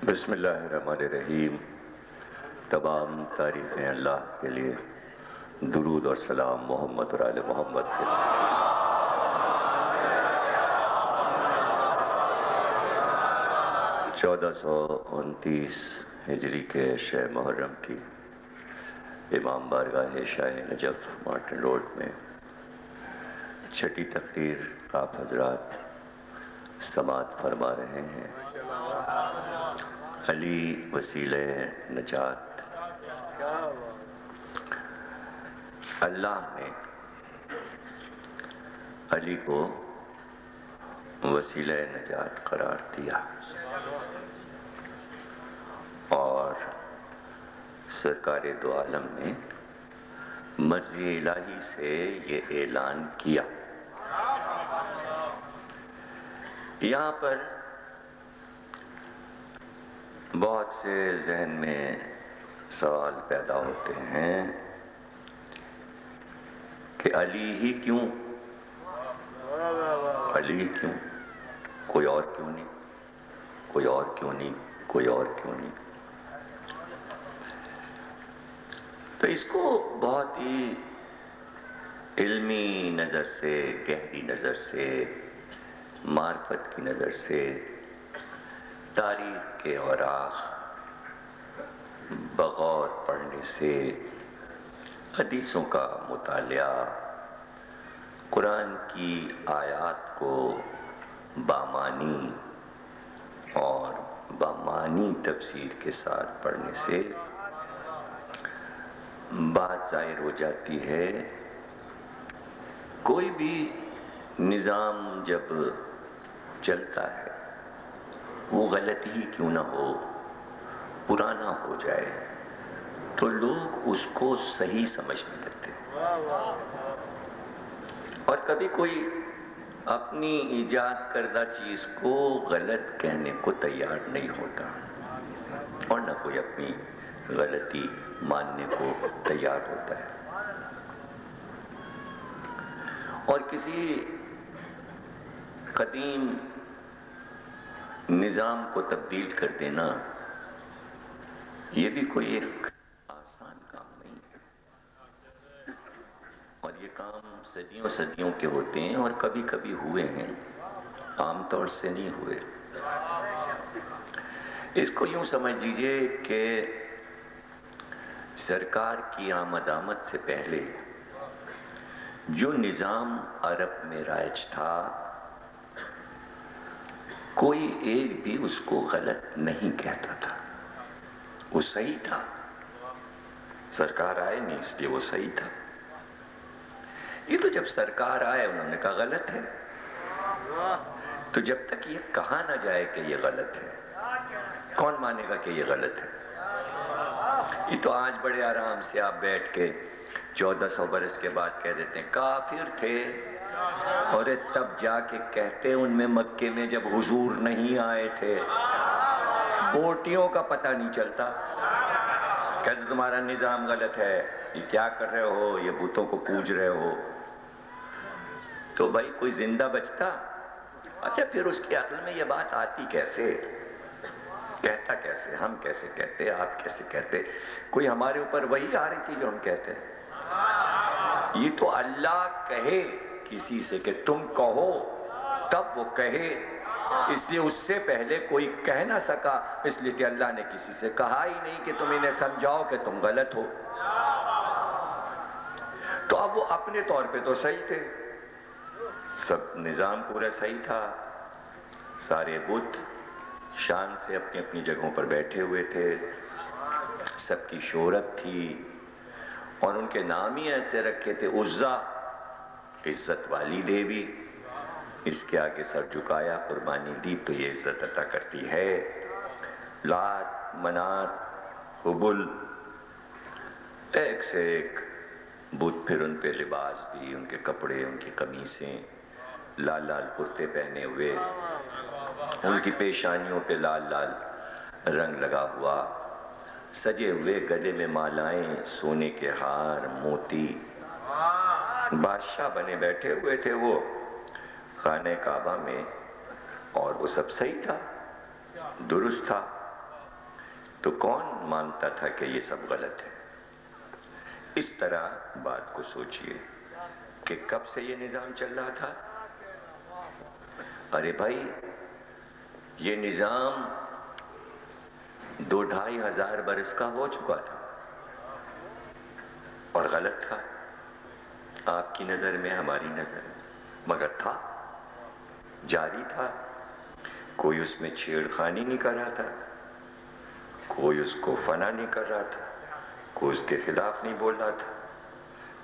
بسم اللہ الرحمن الرحیم۔ تمام تعریفیں اللہ کے لیے، درود اور سلام محمد اور آل محمد کے لیے۔ 1429 ہجری کے شہ محرم کی امام بارگاہ شاہ نجف مارٹن روڈ میں چھٹی تقریر آپ حضرات سماعت فرما رہے ہیں۔ علی وسیلہ نجات۔ اللہ نے علی کو وسیلہ نجات قرار دیا اور سرکار دو عالم نے مرضی الہی سے یہ اعلان کیا۔ یہاں پر بہت سے ذہن میں سوال پیدا ہوتے ہیں کہ علی ہی کیوں؟ علی کیوں؟ کوئی اور کیوں نہیں؟ کوئی اور کیوں نہیں؟ کوئی اور کیوں نہیں؟ تو اس کو بہت ہی علمی نظر سے، گہری نظر سے، معرفت کی نظر سے، تاریخ کے اوراق بغور پڑھنے سے، حدیثوں کا مطالعہ، قرآن کی آیات کو بامانی اور بامانی تفسیر کے ساتھ پڑھنے سے بات ظاہر ہو جاتی ہے۔ کوئی بھی نظام جب چلتا ہے وہ غلط ہی کیوں نہ ہو، پرانا ہو جائے تو لوگ اس کو صحیح سمجھنے لگتے ہیں، اور کبھی کوئی اپنی ایجاد کردہ چیز کو غلط کہنے کو تیار نہیں ہوتا، اور نہ کوئی اپنی غلطی ماننے کو تیار ہوتا ہے۔ اور کسی قدیم نظام کو تبدیل کر دینا یہ بھی کوئی ایک آسان کام نہیں ہے، اور یہ کام صدیوں صدیوں کے ہوتے ہیں اور کبھی کبھی ہوئے ہیں، عام طور سے نہیں ہوئے۔ اس کو یوں سمجھ لیجئے کہ سرکار کی آمد سے پہلے جو نظام عرب میں رائج تھا کوئی ایک بھی اس کو غلط نہیں کہتا تھا، وہ صحیح تھا۔ سرکار آئے نہیں اس لیے وہ صحیح تھا۔ یہ تو جب سرکار آئے انہوں نے کہا غلط ہے، تو جب تک یہ کہا نہ جائے کہ یہ غلط ہے کون مانے گا کہ یہ غلط ہے؟ یہ تو آج بڑے آرام سے آپ بیٹھ کے 1400 برس کے بعد کہہ دیتے ہیں کافر تھے، اور تب جا کے کہتے ان میں مکے میں جب حضور نہیں آئے تھے بوٹیوں کا پتہ نہیں چلتا، کہتے تمہارا نظام غلط ہے، یہ کیا کر رہے ہو، یہ بتوں کو پوج رہے ہو۔ تو بھائی کوئی زندہ بچتا؟ اچھا پھر اس کی عقل میں یہ بات آتی کیسے؟ کہتا کیسے؟ ہم کیسے کہتے؟ آپ کیسے کہتے؟ کوئی ہمارے اوپر وہی آ رہی تھی جو ہم کہتے ہیں؟ یہ تو اللہ کہے کسی سے کہ تم کہو تب وہ کہے، اس لیے اس سے پہلے کوئی کہہ نہ سکا، اس لیے کہ اللہ نے کسی سے کہا ہی نہیں کہ تم انہیں سمجھاؤ کہ تم غلط ہو۔ تو اب وہ اپنے طور پہ تو صحیح تھے، سب نظام پورا صحیح تھا، سارے بت شان سے اپنی اپنی جگہوں پر بیٹھے ہوئے تھے، سب کی شہرت تھی، اور ان کے نام ہی ایسے رکھے تھے، عزا عزت والی دیوی، اس کے آگے سر جھکایا قربانی دی تو یہ عزت عطا کرتی ہے، لات منات حبل، ایک سے ایک بت، پھر ان پہ لباس بھی، ان کے کپڑے، ان کی قمیصیں، لال لال کرتے پہنے ہوئے، ان کی پیشانیوں پہ لال لال رنگ لگا ہوا، سجے ہوئے، گلے میں مالائیں، سونے کے ہار، موتی، بادشاہ بنے بیٹھے ہوئے تھے وہ خانہ کعبہ میں، اور وہ سب صحیح تھا، درست تھا، تو کون مانتا تھا کہ یہ سب غلط ہے؟ اس طرح بات کو سوچئے کہ کب سے یہ نظام چل رہا تھا؟ ارے بھائی، یہ نظام 2-2.5 ہزار برس کا ہو چکا تھا اور غلط تھا آپ کی نظر میں، ہماری نظر میں، مگر تھا، جاری تھا۔ کوئی اس میں چھیڑ خانی نہیں کر رہا تھا، کوئی اس کو فنا نہیں کر رہا تھا، کوئی اس کے خلاف نہیں بول رہا تھا،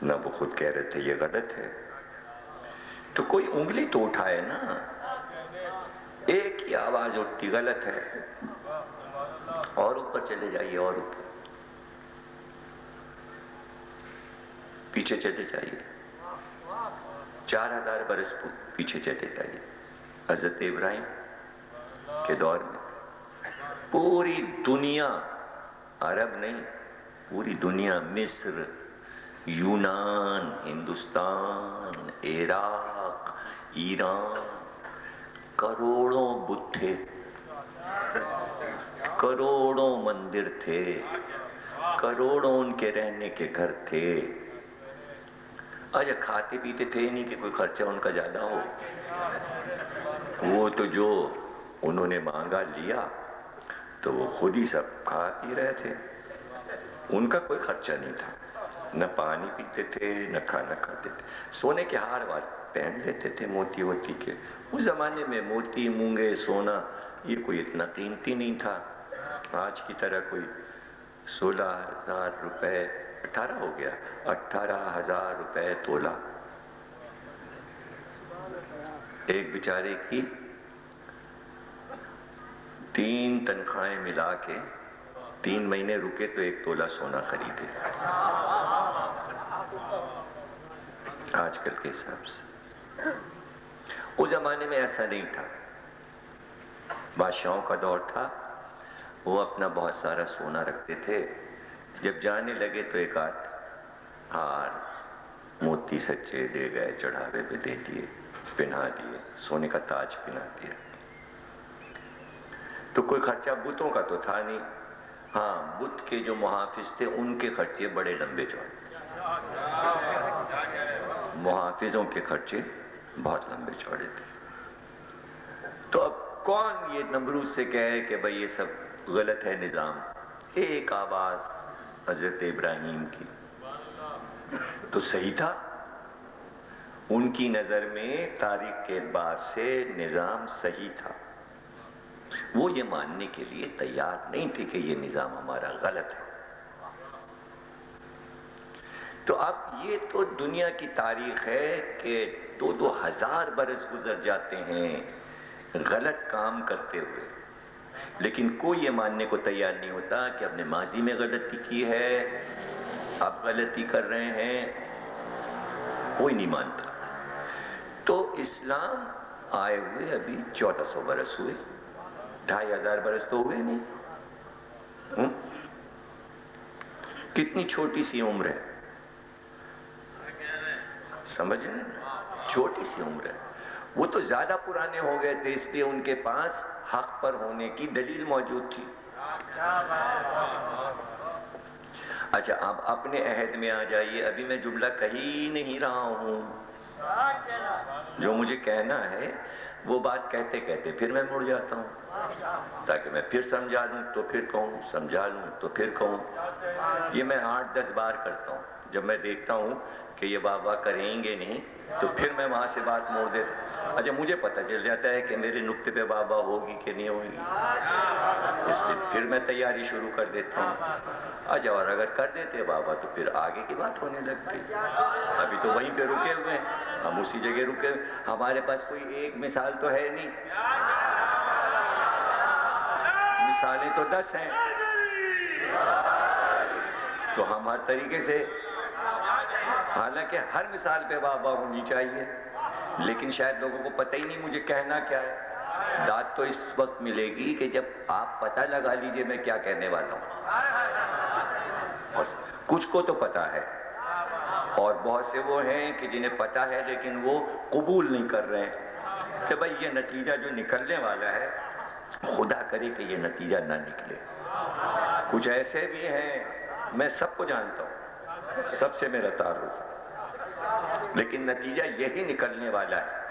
نہ وہ خود کہہ رہے تھے یہ غلط ہے۔ تو کوئی انگلی تو اٹھائے نا، ایک ہی آواز اٹھتی غلط ہے، اور اوپر چلے جائیے، اور اوپر پیچھے چلے جائیے، 4,000 برس پیچھے چلے جائیے۔ حضرت ابراہیم کے دور میں پوری دنیا، عرب نہیں، پوری دنیا، مصر، یونان، ہندوستان، عراق، ایران، کروڑوں بت تھے، کروڑوں مندر تھے، کروڑوں ان کے رہنے کے گھر تھے۔ اچھا، کھاتے پیتے تھے نہیں کہ کوئی خرچہ ان کا زیادہ ہو، وہ تو جو انہوں نے مانگا لیا تو وہ خود ہی سب کھا پی رہے تھے، ان کا کوئی خرچہ نہیں تھا، نہ پانی پیتے تھے نہ کھانا کھاتے تھے۔ سونے کے ہار وار پہن لیتے تھے موتی ووتی کے، اس زمانے میں موتی، مونگے، سونا یہ کوئی اتنا قیمتی نہیں تھا، آج کی طرح کوئی 16,000 روپے، 18 ہو گیا، 18,000 روپے تولہ ایک بیچارے کی 3 تنخواہیں ملا کے 3 مہینے رکے تو 1 تولہ سونا خریدے آج کل کے حساب سے۔ اس زمانے میں ایسا نہیں تھا، بادشاہوں کا دور تھا، وہ اپنا بہت سارا سونا رکھتے تھے، جب جانے لگے تو ایک آدھ ہار موتی سچے دے گئے، چڑھاوے پہ دے دیے، پہنا دیے، سونے کا تاج پہنا دیا۔ تو کوئی خرچہ بتوں کا تو تھا نہیں، ہاں بت کے جو محافظ تھے ان کے خرچے بڑے لمبے چوڑے، محافظوں کے خرچے بہت لمبے چوڑے تھے۔ تو اب کون یہ نمرود سے کہے کہ بھئی یہ سب غلط ہے نظام؟ ایک آواز حضرت ابراہیم کی تو صحیح تھا، ان کی نظر میں تاریخ کے اعتبار سے نظام صحیح تھا، وہ یہ ماننے کے لیے تیار نہیں تھے کہ یہ نظام ہمارا غلط ہے۔ تو اب یہ تو دنیا کی تاریخ ہے کہ 2-2 ہزار برس گزر جاتے ہیں غلط کام کرتے ہوئے، لیکن کوئی یہ ماننے کو تیار نہیں ہوتا کہ ہم نے ماضی میں غلطی کی ہے، اب غلطی کر رہے ہیں، کوئی نہیں مانتا۔ تو اسلام آئے ہوئے ابھی 1400 برس ہوئے، 2,500 برس تو ہوئے نہیں، کتنی چھوٹی سی عمر ہے، سمجھ رہے ہیں؟ چھوٹی سی عمر ہے، وہ تو زیادہ پرانے ہو گئے تھے، اس لیے ان کے پاس حق پر ہونے کی دلیل موجود تھی۔ اچھا، اب اپنے عہد میں آ جائیے، ابھی میں جملہ کہی نہیں رہا ہوں، جو مجھے کہنا ہے وہ بات کہتے کہتے پھر میں مڑ جاتا ہوں، تاکہ میں پھر سمجھا لوں تو پھر کہوں، سمجھا لوں تو پھر کہوں۔ یہ میں 8-10 بار کرتا ہوں، جب میں دیکھتا ہوں کہ یہ واہ کریں گے نہیں تو پھر میں وہاں سے بات موڑ دیتا ہوں۔ اچھا، مجھے پتہ چل جاتا ہے کہ میرے نقطے پہ واہ ہوگی کہ نہیں ہوگی، اس لیے پھر میں تیاری شروع کر دیتا ہوں۔ اچھا، اور اگر کر دیتے واہ تو پھر آگے کی بات ہونے لگتی۔ ابھی تو وہیں پہ رکے ہوئے ہیں، ہم اسی جگہ رکے ہوئے، ہمارے پاس کوئی ایک مثال تو ہے نہیں، مثالیں تو 10 ہیں، تو ہم ہر طریقے سے، حالانکہ ہر مثال پہ واہ ہونی چاہیے، لیکن شاید لوگوں کو پتہ ہی نہیں مجھے کہنا کیا ہے۔ داد تو اس وقت ملے گی کہ جب آپ پتہ لگا لیجئے میں کیا کہنے والا ہوں، اور کچھ کو تو پتہ ہے، اور بہت سے وہ ہیں کہ جنہیں پتہ ہے لیکن وہ قبول نہیں کر رہے ہیں کہ بھئی یہ نتیجہ جو نکلنے والا ہے خدا کرے کہ یہ نتیجہ نہ نکلے، کچھ ایسے بھی ہیں، میں سب کو جانتا ہوں، سب سے میرا تعارف ہے، لیکن نتیجہ یہی نکلنے والا ہے۔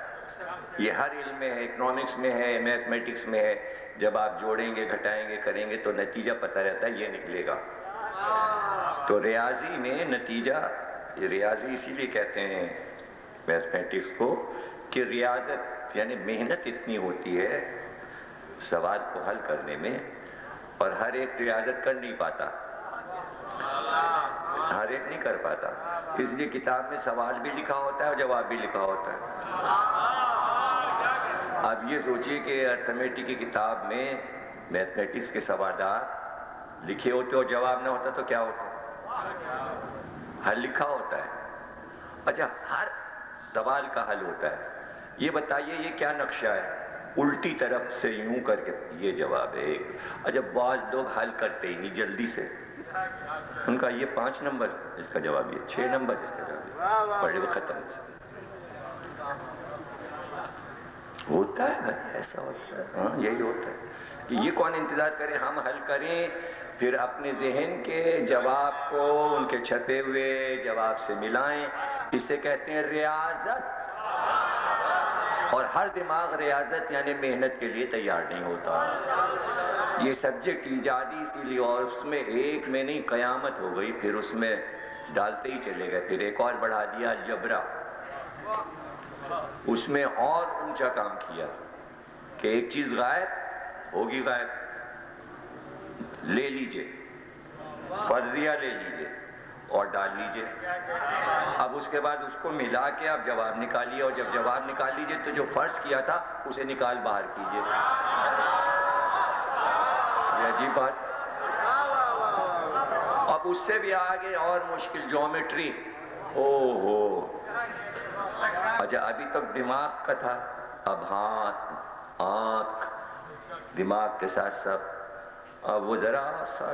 یہ ہر علم میں ہے، اکنامکس میں ہے، میتھمیٹکس میں ہے، جب آپ جوڑیں گے، گھٹائیں گے، کریں گے تو نتیجہ پتہ رہتا ہے یہ نکلے گا۔ تو ریاضی میں نتیجہ، ریاضی اسی لیے کہتے ہیں میتھمیٹکس کو کہ ریاضت یعنی محنت اتنی ہوتی ہے سوال کو حل کرنے میں، اور ہر ایک ریاضت کر نہیں پاتا، ہر ایک نہیں کر پاتا، اس لیے کتاب میں سوال بھی لکھا ہوتا ہے اور جواب بھی لکھا ہوتا ہے۔ اب یہ سوچئے کہ ارتھمیٹک کی کتاب میں میتھمیٹکس کے سوالات لکھے ہوتے اور جواب نہ ہوتا تو کیا ہوتا؟ حل لکھا ہوتا ہے۔ اچھا، ہر سوال کا حل ہوتا ہے۔ یہ بتائیے یہ کیا نقشہ ہے؟ الٹی طرف سے یوں کر کے یہ جواب ہے ایک۔ اچھا، بعض لوگ حل کرتے ہی نہیں جلدی سے، ان کا یہ 5 نمبر، اس کا جواب یہ 6 نمبر، اس کا جواب یہ پڑھے وہ ختم سے ہوتا ہے نا، ایسا ہوتا ہے، ہاں یہی ہوتا ہے کہ یہ کون انتظار کرے ہم حل کریں، پھر اپنے ذہن کے جواب کو ان کے چھپے ہوئے جواب سے ملائیں، اسے کہتے ہیں ریاضت۔ اور ہر دماغ ریاضت یعنی محنت کے لیے تیار نہیں ہوتا۔ یہ سبجیکٹ ایجادی اسی لیے، اور اس میں ایک میں نہیں قیامت ہو گئی، پھر اس میں ڈالتے ہی چلے گئے، پھر ایک اور بڑھا دیا الجبرا، اس میں اور اونچا کام کیا کہ ایک چیز غائب ہوگی، غائب لے لیجئے، فرضیہ لے لیجئے اور ڈال لیجئے، اب اس کے بعد اس کو ملا کے آپ جواب نکالیے، اور جب جواب نکال لیجئے تو جو فرض کیا تھا اسے نکال باہر کیجئے۔ یہ عجیب بات۔ اب اس سے بھی آگے اور مشکل جیومیٹری، اوہو، اچھا ابھی تک دماغ کا تھا، اب ہاتھ، آنکھ، دماغ کے ساتھ سب، اب وہ ذرا سا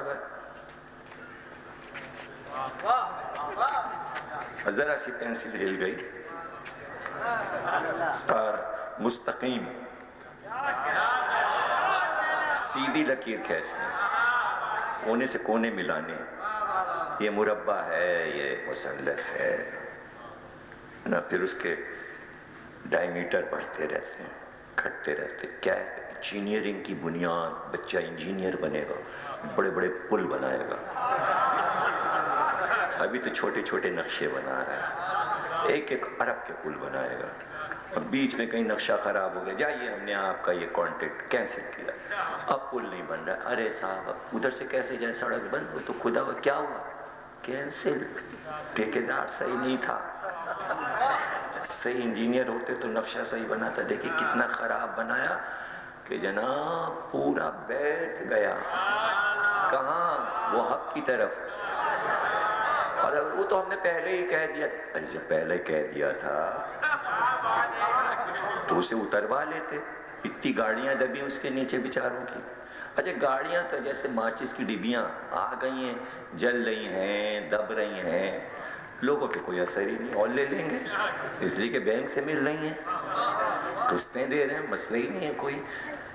ذرا سی پینسل ہل گئی، اور مستقیم سیدھی لکیر کھینچنی، کونے سے کونے ملانے، یہ مربع ہے، یہ مثلث ہے نا، پھر اس کے ڈائی میٹر بڑھتے رہتے ہیں، گھٹتے رہتے، کیا ہے انجینئرنگ کی بنیاد، بچہ انجینئر بنے گا، بڑے بڑے پل بنائے گا، ابھی تو چھوٹے چھوٹے نقشے بنا رہا ہے، ایک ایک ارب کے پل بنائے گا، اب بیچ میں کہیں نقشہ خراب ہو گیا، جائیے ہم نے آپ کا یہ کانٹیکٹ کینسل کیا، اب پل نہیں بن رہا، ارے صاحب ادھر سے کیسے جائے، سڑک بند ہو تو خدا ہوا، کیا ہوا؟ کینسل، ٹھیکیدار صحیح نہیں تھا، صحیح انجینئر ہوتے تو نقشہ صحیح بناتا، دیکھیں کتنا خراب بنایا کہ جناب پورا بیٹھ گیا، کہاں؟ وہ حق کی طرف، اور وہ تو ہم نے پہلے ہی کہہ دیا، جب پہلے کہہ دیا تھا تو اسے اتروا لیتے، اتنی گاڑیاں دبی اس کے نیچے بیچاروں کی۔ اچھا گاڑیاں تو جیسے ماچس کی ڈبیاں آ گئی ہیں، جل رہی ہیں، دب رہی ہیں، لوگوں پہ کوئی اثر ہی نہیں، اور لے لیں گے اس لیے کہ بینک سے مل رہی ہیں، قسطیں دے رہے ہیں، مسئلہ ہی نہیں ہے کوئی،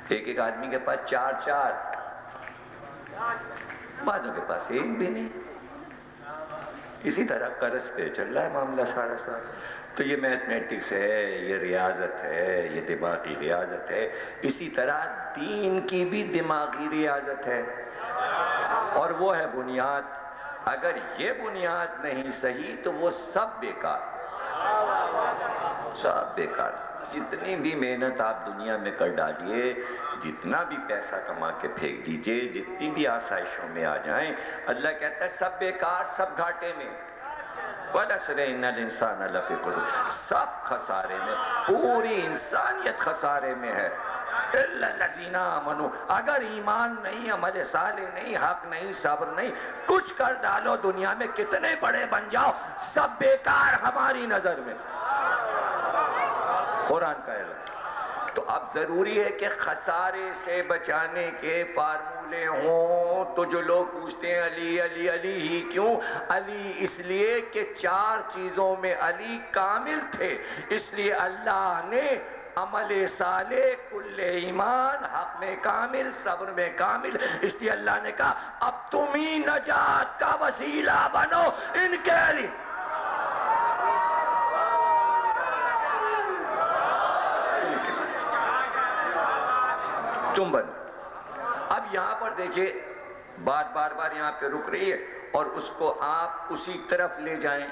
ایک ایک آدمی کے پاس 4 بعضوں کے پاس ایک بھی نہیں، اسی طرح قرض پہ چل رہا ہے معاملہ سارا سارا۔ تو یہ میتھمیٹکس ہے، یہ ریاضت ہے، یہ دماغی ریاضت ہے، اسی طرح دین کی بھی دماغی ریاضت ہے، اور وہ ہے بنیاد، اگر یہ بنیاد نہیں صحیح تو وہ سب بیکار، سب بیکار، جتنی بھی محنت آپ دنیا میں کر ڈالیے، جتنا بھی پیسہ کما کے پھینک دیجئے، جتنی بھی آسائشوں میں آ جائیں، اللہ کہتا ہے سب بیکار، سب گھاٹے میں، وَلَسْرِ إِنَّ الْإِنسَانَ لَفِي خُسْرٍ، سب خسارے میں، پوری انسانیت خسارے میں ہے، إِلَّا الَّذِينَ آمَنُوا، اگر ایمان نہیں، عمل صالح نہیں، حق نہیں، صبر نہیں، کچھ کر ڈالو دنیا میں، کتنے بڑے بن جاؤ، سب بیکار ہماری نظر میں، قرآن کا اعلان۔ تو اب ضروری ہے کہ خسارے سے بچانے کے فارمولے ہوں، تو جو لوگ پوچھتے ہیں علی علی علی ہی کیوں؟ علی اس لیے کہ 4 چیزوں میں علی کامل تھے، اس لیے اللہ نے عمل صالح کل ایمان، حق میں کامل، صبر میں کامل. اس لیے اللہ نے کہا اب تم ہی نجات کا وسیلہ بنو ان کے لیے. تم بنو. اب یہاں پر دیکھیں بات بار بار یہاں پہ رک رہی ہے اور اس کو آپ اسی طرف لے جائیں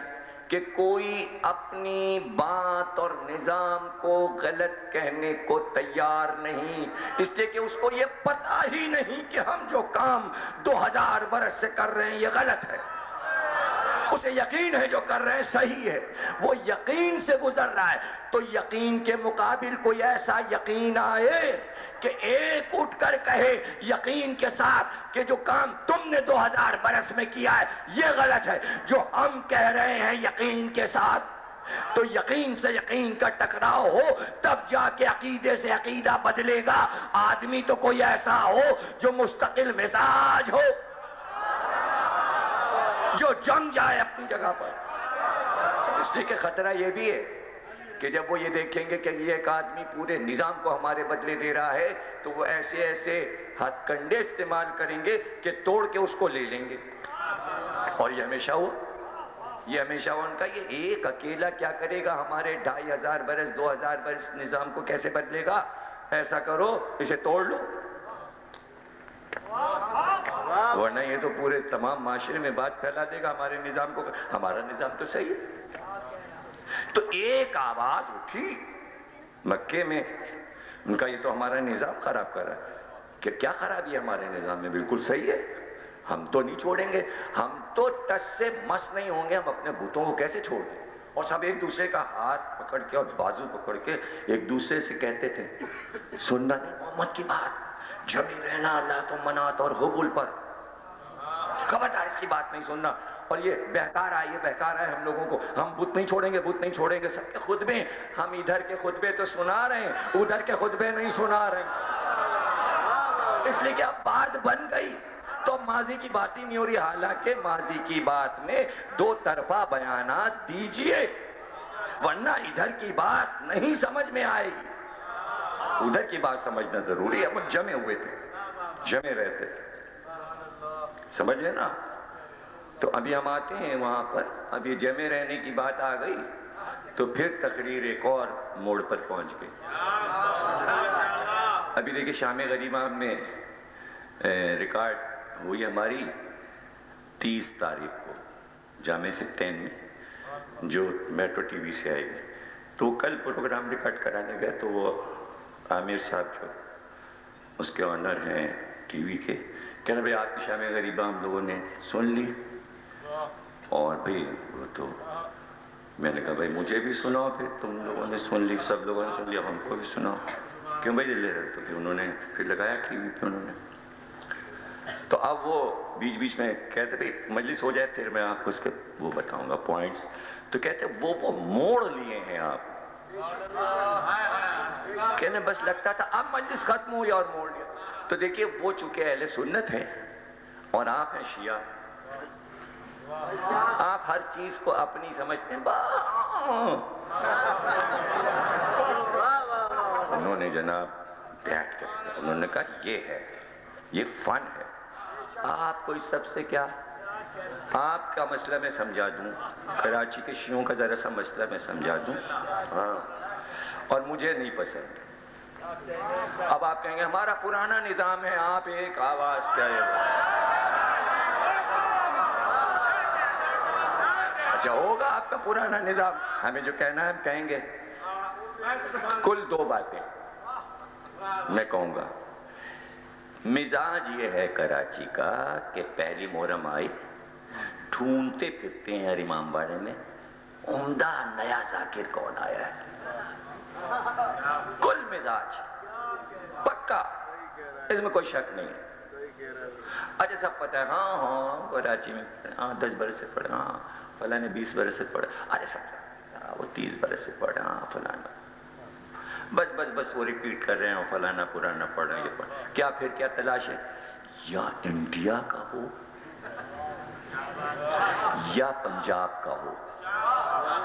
کہ کوئی اپنی بات اور نظام کو غلط کہنے کو تیار نہیں، اس لیے کہ اس کو یہ پتہ ہی نہیں کہ ہم جو کام 2000 برس سے کر رہے ہیں یہ غلط ہے. اسے یقین ہے جو کر رہے ہیں صحیح ہے، وہ یقین سے گزر رہا ہے. تو یقین کے مقابل کوئی ایسا یقین آئے کہ ایک اٹھ کر کہے یقین کے ساتھ کہ جو کام تم نے 2000 برس میں کیا ہے یہ غلط ہے، جو ہم کہہ رہے ہیں یقین کے ساتھ. تو یقین سے یقین کا ٹکراؤ ہو تب جا کے عقیدے سے عقیدہ بدلے گا. آدمی تو کوئی ایسا ہو جو مستقل مزاج ہو، جو جم جائے اپنی جگہ پر. اس لیے کہ خطرہ یہ بھی ہے کہ جب وہ یہ دیکھیں گے کہ یہ ایک آدمی پورے نظام کو ہمارے بدلے دے رہا ہے تو وہ ایسے ایسے ہتھ کنڈے استعمال کریں گے کہ توڑ کے اس کو لے لیں گے. اور یہ ہمیشہ ہوا، یہ ہمیشہ ہوا. ان کا یہ ایک اکیلا کیا کرے گا؟ ہمارے 2500 برس 2000 برس نظام کو کیسے بدلے گا؟ ایسا کرو اسے توڑ لو، ورنہ یہ تو پورے تمام معاشرے میں بات پھیلا دے گا ہمارے نظام کو. ہمارا نظام تو صحیح ہے. تو ایک آواز اٹھی مکے میں، ان کا یہ تو ہمارا نظام خراب کر رہا ہے. کہ کیا خرابی ہے ہمارے نظام میں؟ بالکل صحیح ہے، ہم تو نہیں چھوڑیں گے. ہم تو ٹس سے مس نہیں ہوں گے، ہم اپنے بتوں کو کیسے چھوڑ دیں؟ اور سب ایک دوسرے کا ہاتھ پکڑ کے اور بازو پکڑ کے ایک دوسرے سے کہتے تھے سننا نہیں محمد کی بات، جمع رہنا اللہ تو منات اور حبل پر، خبردار اس کی بات نہیں سننا. اور یہ بہکار ہے ہم لوگوں کو، ہم بت نہیں چھوڑیں گے، بت نہیں چھوڑیں گے. سب کے خطبے، ہم ادھر کے خطبے تو سنا رہے ہیں، ادھر کے خطبے نہیں سنا رہے ہیں. اس لیے کہ اب بات بن گئی تو ماضی کی بات ہی نہیں ہو رہی. حالانکہ ماضی کی بات میں دو طرفہ بیانات دیجئے، ورنہ ادھر کی بات نہیں سمجھ میں آئے گی. ادھر کی بات سمجھنا ضروری ہے. وہ جمے ہوئے تھے، جمے رہتے تھے، سمجھے نا. تو ابھی ہم آتے ہیں وہاں پر، اب یہ جمع رہنے کی بات آ گئی تو پھر تقریر ایک اور موڑ پر پہنچ گئی. ابھی دیکھیں شام غریبہ میں ریکارڈ ہوئی ہماری 30 تاریخ کو جامع ستین میں، جو میٹرو ٹی وی سے آئے گی. تو کل پروگرام ریکارڈ کرانے گئے تو وہ عامر صاحب جو اس کے آنر ہیں ٹی وی کے، کہنا بھئی آپ کی شام غریبہ ہم لوگوں نے سن لی. اور بھئی وہ تو میں نے کہا بھئی مجھے بھی سناؤ، پھر تم لوگوں نے سن لی، سب لوگوں نے سن لی، اب ہم کو بھی سناؤ. کیوں بھئی لے رہے؟ تو پھر انہوں نے پھر لگایا ٹی وی پہ انہوں نے. تو اب وہ بیچ بیچ میں کہتے بھئی مجلس ہو جائے پھر میں آپ کو اس کے وہ بتاؤں گا پوائنٹس. تو کہتے وہ موڑ لیے ہیں آپ. کہنے بس لگتا تھا اب مجلس ختم ہوئی اور موڑ لیا. تو دیکھیے وہ چونکہ اہل سنت ہیں اور آپ ہیں شیعہ، آپ ہر چیز کو اپنی سمجھتے ہیں. انہوں نے جناب بیٹھ کے انہوں نے کہا یہ ہے، یہ فن ہے. آپ کو اس سب سے کیا؟ آپ کا مسئلہ میں سمجھا دوں، کراچی کے شیعوں کا ذرا سا مسئلہ میں سمجھا دوں. ہاں، اور مجھے نہیں پسند. اب آپ کہیں گے ہمارا پرانا نظام ہے، آپ ایک آواز کیا ہے. اچھا ہوگا آپ کا پرانا نظام، ہمیں جو کہنا ہے ہم کہیں گے. کل 2 باتیں میں کہوں گا. مزاج یہ ہے کراچی کا کہ پہلی محرم آئی ڈھونڈتے پھرتے ہیں ہر امام باڑے میں عمدہ نیا ذاکر کون آیا ہے. کل مزاج پکا، اس میں کوئی شک نہیں ہے. اچھا سب پتہ ہے ہاں کراچی میں 10 برس سے پڑھا، ہاں فلاں نے 20 برس سے پڑھا، ارے سب وہ 30 برس سے پڑھا، ہاں فلانا بس وہ ریپیٹ کر رہے ہیں، فلانا پرانا پڑھ رہے ہیں. یہ پڑھ کیا پھر کیا تلاش ہے؟ یا انڈیا کا ہو یا پنجاب کا ہو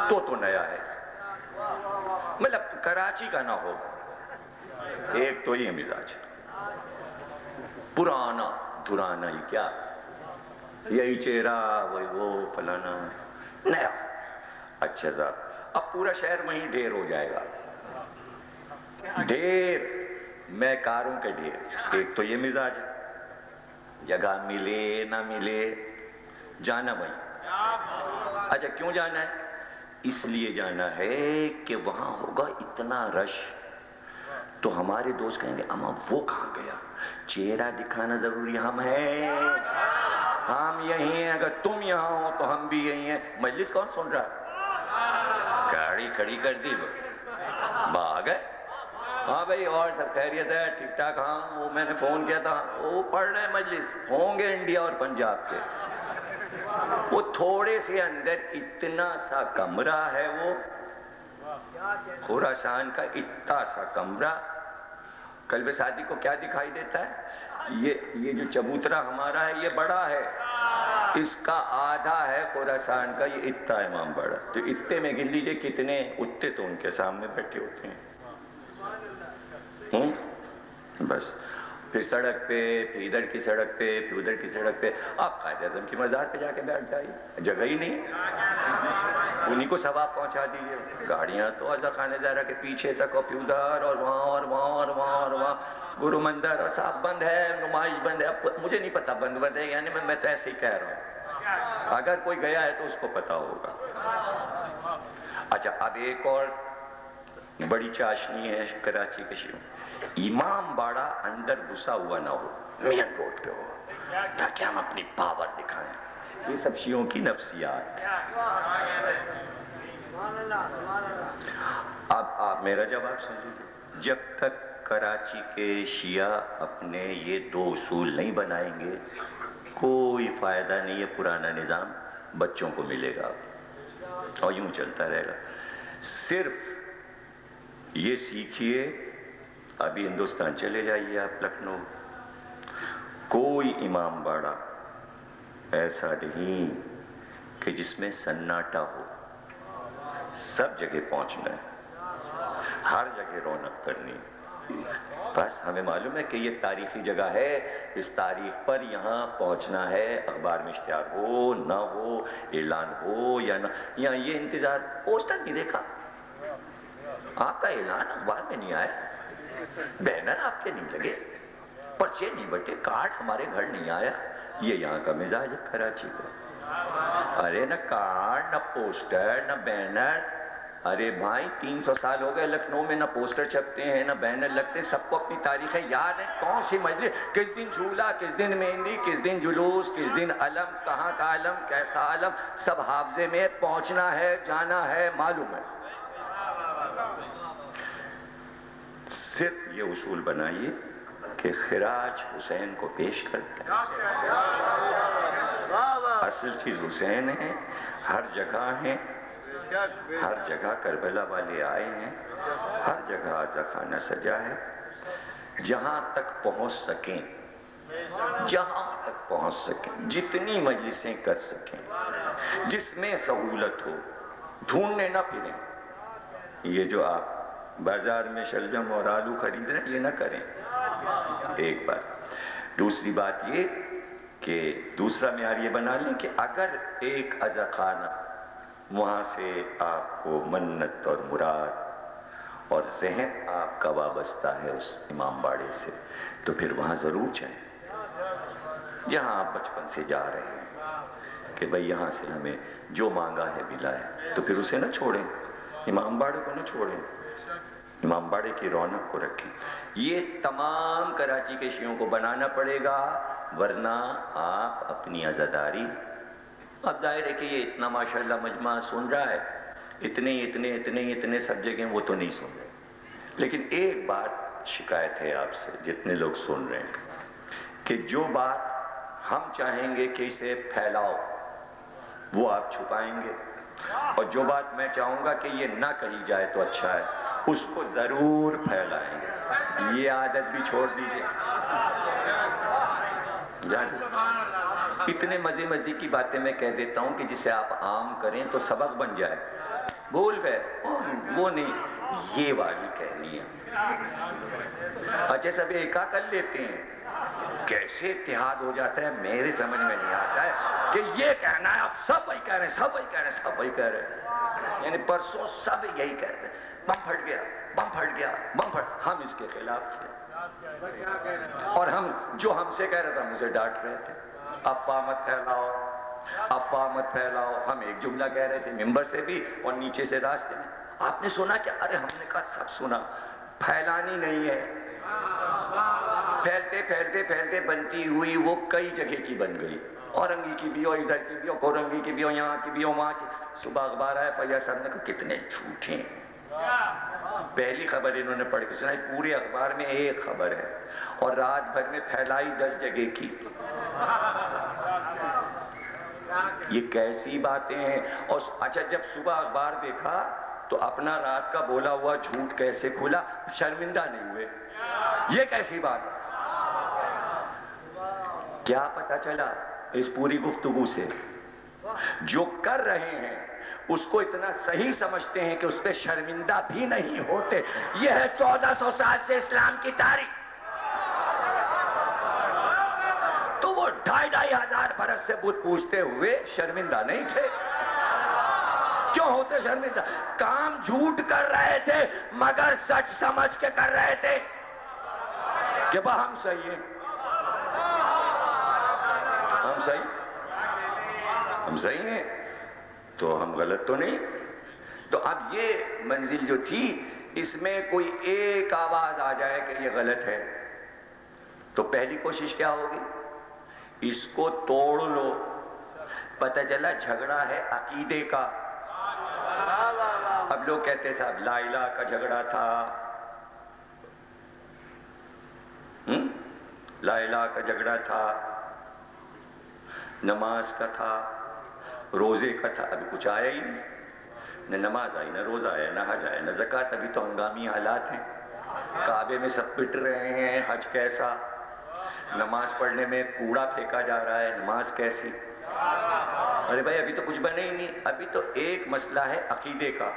تو نیا ہے. مطلب کراچی کا نہ ہو. ایک تو یہ مزاج ہے پرانا درانا، یہ کیا یہی چہرہ وہی وہ فلانا نیا. اچھا صاحب اب پورا شہر میں ہی ڈھیر ہو جائے گا. ڈھیر میں کاروں کے ڈھیر. ایک تو یہ مزاج ہے، جگہ ملے نہ ملے جانا وہیں. اچھا کیوں جانا ہے؟ اس لیے جانا ہے کہ وہاں ہوگا اتنا رش تو ہمارے دوست کہیں گے اما وہ کہاں گیا. چہرہ دکھانا ضروری ہم ہیں، ہم یہیں ہیں، اگر تم یہاں ہو تو ہم بھی یہیں ہیں. مجلس کون سن رہا ہے؟ گاڑی کھڑی کر دی بھاگ گئے. ہاں بھائی اور سب خیریت ہے ٹھیک ٹھاک؟ ہاں وہ میں نے فون کیا تھا، وہ پڑھ رہے ہیں مجلس، ہوں گے انڈیا اور پنجاب کے. وہ تھوڑے سے اندر اتنا سا کمرہ ہے، وہ خراسان کا اتنا سا کمرہ. قلب سعدی کو کیا دکھائی دیتا ہے؟ یہ جو چبوترا ہمارا ہے یہ بڑا ہے، اس کا آدھا ہے خراسان کا، یہ اتنا امام بڑا. تو اتنے میں گن لیجئے کتنے اتنے تو ان کے سامنے بیٹھے ہوتے ہیں. بس پھر سڑک پہ، پھر ادھر کی سڑک پہ، پھر ادھر کی سڑک پہ. آپ قائد اعظم کی مزار پہ جا کے بیٹھ جائیے، جگہ ہی نہیں، انہی کو ثواب پہنچا دیجیے. گاڑیاں تو عزا خانہ زہرا کے پیچھے تک اور پھر ادھر اور وہاں اور وہاں اور وہاں اور وہاں. گرو مندر اور صاحب بند ہے، نمائش بند ہے. اب مجھے نہیں پتا بند ہے یعنی میں تو ایسے ہی کہہ رہا ہوں، اگر کوئی گیا ہے تو اس کو پتا ہوگا. اچھا اب ایک اور بڑی چاشنی ہے کراچی کے شیعوں، امام باڑہ اندر گھسا ہوا نہ ہو، مین روڈ پہ ہو تاکہ ہم اپنی پاور دکھائیں. یہ سب شیعوں کی نفسیات. اب آپ میرا جواب سن لیجیے، جب تک کراچی کے شیعہ اپنے یہ دو اصول نہیں بنائیں گے کوئی فائدہ نہیں ہے. پرانا نظام بچوں کو ملے گا اور یوں چلتا رہے گا. صرف یہ سیکھیے، ابھی ہندوستان چلے جائیے آپ لکھنؤ، کوئی امام باڑہ ایسا نہیں کہ جس میں سناٹا ہو. سب جگہ پہنچنا ہے، ہر جگہ رونق کرنی. بس ہمیں معلوم ہے کہ یہ تاریخی جگہ ہے، اس تاریخ پر یہاں پہنچنا ہے. اخبار میں اشتہار ہو نہ ہو، اعلان ہو یا نہ، یہاں یہ انتظار. پوسٹر نہیں دیکھا آپ کا، اعلان اخبار میں نہیں آیا، بینر آپ کے نہیں لگے، پرچے نہیں بٹے، کارڈ ہمارے گھر نہیں آیا. یہ یہاں کا مزاج ہے کراچی کا. ارے نہ کارڈ نہ پوسٹر نہ بینر. ارے بھائی 300 سال ہو گئے لکھنؤ میں، نہ پوسٹر چھپتے ہیں نہ بینر لگتے. سب کو اپنی تاریخیں یاد ہے، کون سی مجلس، کس دن جھولا، کس دن مہندی، کس دن جلوس، کس دن علم، کہاں کا علم، کیسا علم، سب حافظے میں. پہنچنا ہے، جانا ہے، معلوم ہے. صرف یہ اصول بنائیے کہ خراج حسین کو پیش کرتے ہیں. اصل چیز حسین ہے، ہر جگہ ہیں، ہر جگہ کربلا والے آئے ہیں، ہر جگہ عزا خانہ سجا ہے. جہاں تک پہنچ سکیں، جہاں تک پہنچ سکیں، جتنی مجلسیں کر سکیں، جس میں سہولت ہو، ڈھونڈنے نہ پھریں. یہ جو آپ بازار میں شلجم اور آلو خرید رہے ہیں یہ نہ کریں. ایک بات. دوسری بات یہ کہ دوسرا معیار یہ بنا لیں کہ اگر ایک عزا خانہ وہاں سے آپ کو منت اور مراد اور ذہن آپ کا وابستہ ہے اس امام باڑے سے، تو پھر وہاں ضرور جائیں جہاں آپ بچپن سے جا رہے ہیں کہ بھئی یہاں سے ہمیں جو مانگا ہے ملا ہے. تو پھر اسے نہ چھوڑیں، امام باڑے کو نہ چھوڑیں، امام باڑے کی رونق کو رکھیں. یہ تمام کراچی کے شیعوں کو بنانا پڑے گا، ورنہ آپ اپنی عزاداری. اب ظاہر ہے کہ یہ اتنا ماشاءاللہ مجمع سن رہا ہے، اتنے سب جگہ وہ تو نہیں سن رہے. لیکن ایک بات شکایت ہے آپ سے جتنے لوگ سن رہے ہیں کہ جو بات ہم چاہیں گے کہ اسے پھیلاؤ وہ آپ چھپائیں گے، اور جو بات میں چاہوں گا کہ یہ نہ کہی جائے تو اچھا ہے اس کو ضرور پھیلائیں گے. یہ عادت بھی چھوڑ دیجئے. اتنے مزے کی باتیں میں کہہ دیتا ہوں کہ جسے آپ عام کریں تو سبق بن جائے. بھول گئے وہ نہیں، یہ والی کہنی ہے. اچھا سب ایکا کر لیتے ہیں, کیسے اتحاد ہو جاتا ہے میرے سمجھ میں نہیں آتا ہے کہ یہ کہنا ہے اب سب وہی کہہ رہے ہیں, سب وہی کہہ رہے ہیں, سب وہی کہہ رہے ہیں. یعنی پرسوں سب یہی کہتے ہیں, بم پھٹ گیا, بم پھٹ گیا, بم پھٹ. ہم اس کے خلاف تھے اور ہم جو ہم سے کہہ رہے تھے ہم اسے ڈانٹ رہے تھے. افواہ مت پھیلاؤ, افواہ مت پھیلاؤ. ہم ایک جملہ کہہ رہے تھے ممبر سے بھی اور نیچے سے راستے میں. آپ نے سنا کیا؟ ارے ہم نے کہا سب سنا, پھیلانی نہیں ہے. پھیلتے پھیلتے پھیلتے بنتی ہوئی وہ کئی جگہ کی بن گئی, اورنگی کی بھی ہو, ادھر کی بھی ہو, کورنگی کی بھی ہو, یہاں کی بھی ہو, وہاں کی. صبح اخبار آیا, فیاض صاحب نے کہا کتنے جھوٹے ہیں. پہلی خبر انہوں نے پڑھ کے سنائی, پورے اخبار میں ایک خبر ہے اور رات بھر میں پھیلائی 10 جگہ کی. یہ کیسی باتیں ہیں؟ اور اچھا جب صبح اخبار دیکھا تو اپنا رات کا بولا ہوا جھوٹ کیسے کھلا, شرمندہ نہیں ہوئے. یہ کیسی بات؟ کیا پتا چلا اس پوری گفتگو سے؟ جو کر رہے ہیں اس کو اتنا صحیح سمجھتے ہیں کہ اس پہ شرمندہ بھی نہیں ہوتے. یہ ہے 1400 سال سے اسلام کی تاریخ. تو وہ 2,500 برس سے بت پوجتے ہوئے شرمندہ نہیں تھے. کیوں ہوتے شرمندہ؟ کام جھوٹ کر رہے تھے مگر سچ سمجھ کے کر رہے تھے کہ با ہم صحیح ہیں, ہم صحیح ہیں تو ہم غلط تو نہیں. تو اب یہ منزل جو تھی اس میں کوئی ایک آواز آ جائے کہ یہ غلط ہے تو پہلی کوشش کیا ہوگی؟ اس کو توڑ لو. پتہ چلا جھگڑا ہے عقیدے کا. اب لوگ کہتے صاحب لا الہ کا جھگڑا تھا, لا الہ کا جھگڑا تھا, نماز کا تھا, روزے کا تھا. ابھی کچھ آیا ہی نہیں, نہ نماز آئی, نہ روزہ آیا, نہ حج آیا, نہ زکوٰۃ. ابھی تو ہنگامی حالات ہیں, کعبے میں سب پٹ رہے ہیں, حج کیسا, نماز پڑھنے میں کوڑا پھینکا جا رہا ہے, نماز کیسی. ارے بھائی ابھی تو کچھ بنے ہی نہیں. ابھی تو ایک مسئلہ ہے عقیدے کا.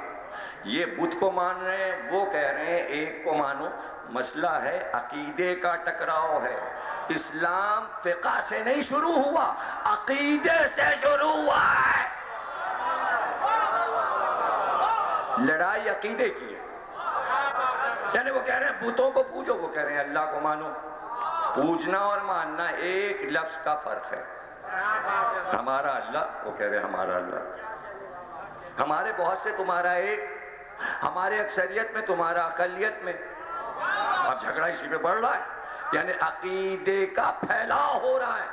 یہ بدھ کو مان رہے ہیں, وہ کہہ رہے ہیں ایک کو مانو. مسئلہ ہے عقیدے کا ٹکراؤ ہے. اسلام فقہ سے نہیں شروع ہوا, عقیدے سے شروع ہوا ہے. لڑائی عقیدے کی ہے. یعنی وہ کہہ رہے ہیں بتوں کو پوجو, وہ کہہ رہے ہیں اللہ کو مانو. پوجنا اور ماننا ایک لفظ کا فرق ہے. ہمارا اللہ, وہ کہہ رہے ہیں ہمارا اللہ. ہمارے بہت سے تمہارا ایک, ہمارے اکثریت میں تمہارا اقلیت میں. اب جھگڑا اسی پہ بڑھ رہا ہے. یعنی عقیدے کا پھیلاؤ ہو رہا ہے.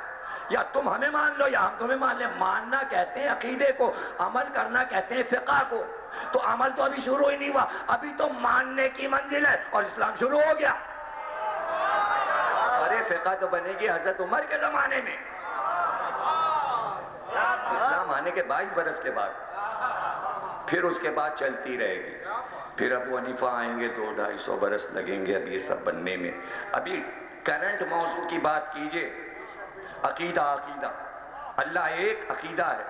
یا تم ہمیں مان لو یا ہم تمہیں مان لیں. ماننا کہتے ہیں عقیدے کو, عمل کرنا کہتے ہیں فقہ کو. تو عمل تو ابھی شروع ہی نہیں ہوا, ابھی تو ماننے کی منزل ہے اور اسلام شروع ہو گیا. ارے فقہ تو بنے گی حضرت عمر کے زمانے میں, اسلام آنے کے 22 برس کے بعد. پھر اس کے بعد چلتی رہے گی. پھر ابو حنیفہ آئیں گے, 200-250 برس لگیں گے اب یہ سب بننے میں. ابھی کرنٹ موضوع کی بات کیجئے, عقیدہ. عقیدہ اللہ ایک عقیدہ ہے.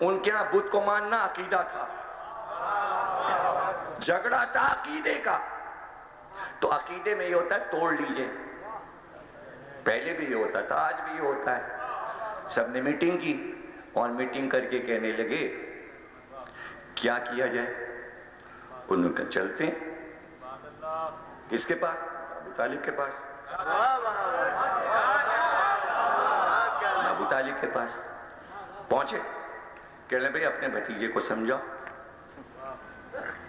ان کے ہاں بدھ کو ماننا عقیدہ تھا, جھگڑا تھا عقیدے کا. تو عقیدے میں یہ ہوتا ہے توڑ لیجئے. پہلے بھی یہ ہوتا تھا, آج بھی یہ ہوتا ہے. سب نے میٹنگ کی اور میٹنگ کر کے کہنے لگے کیا کیا جائے. انہوں نے کہا چلتے ہیں. کس کے پاس؟ ابو طالب کے پاس. ابو طالب کے پاس پہنچے, کہنے لگے بھئی اپنے بھتیجے کو سمجھاؤ.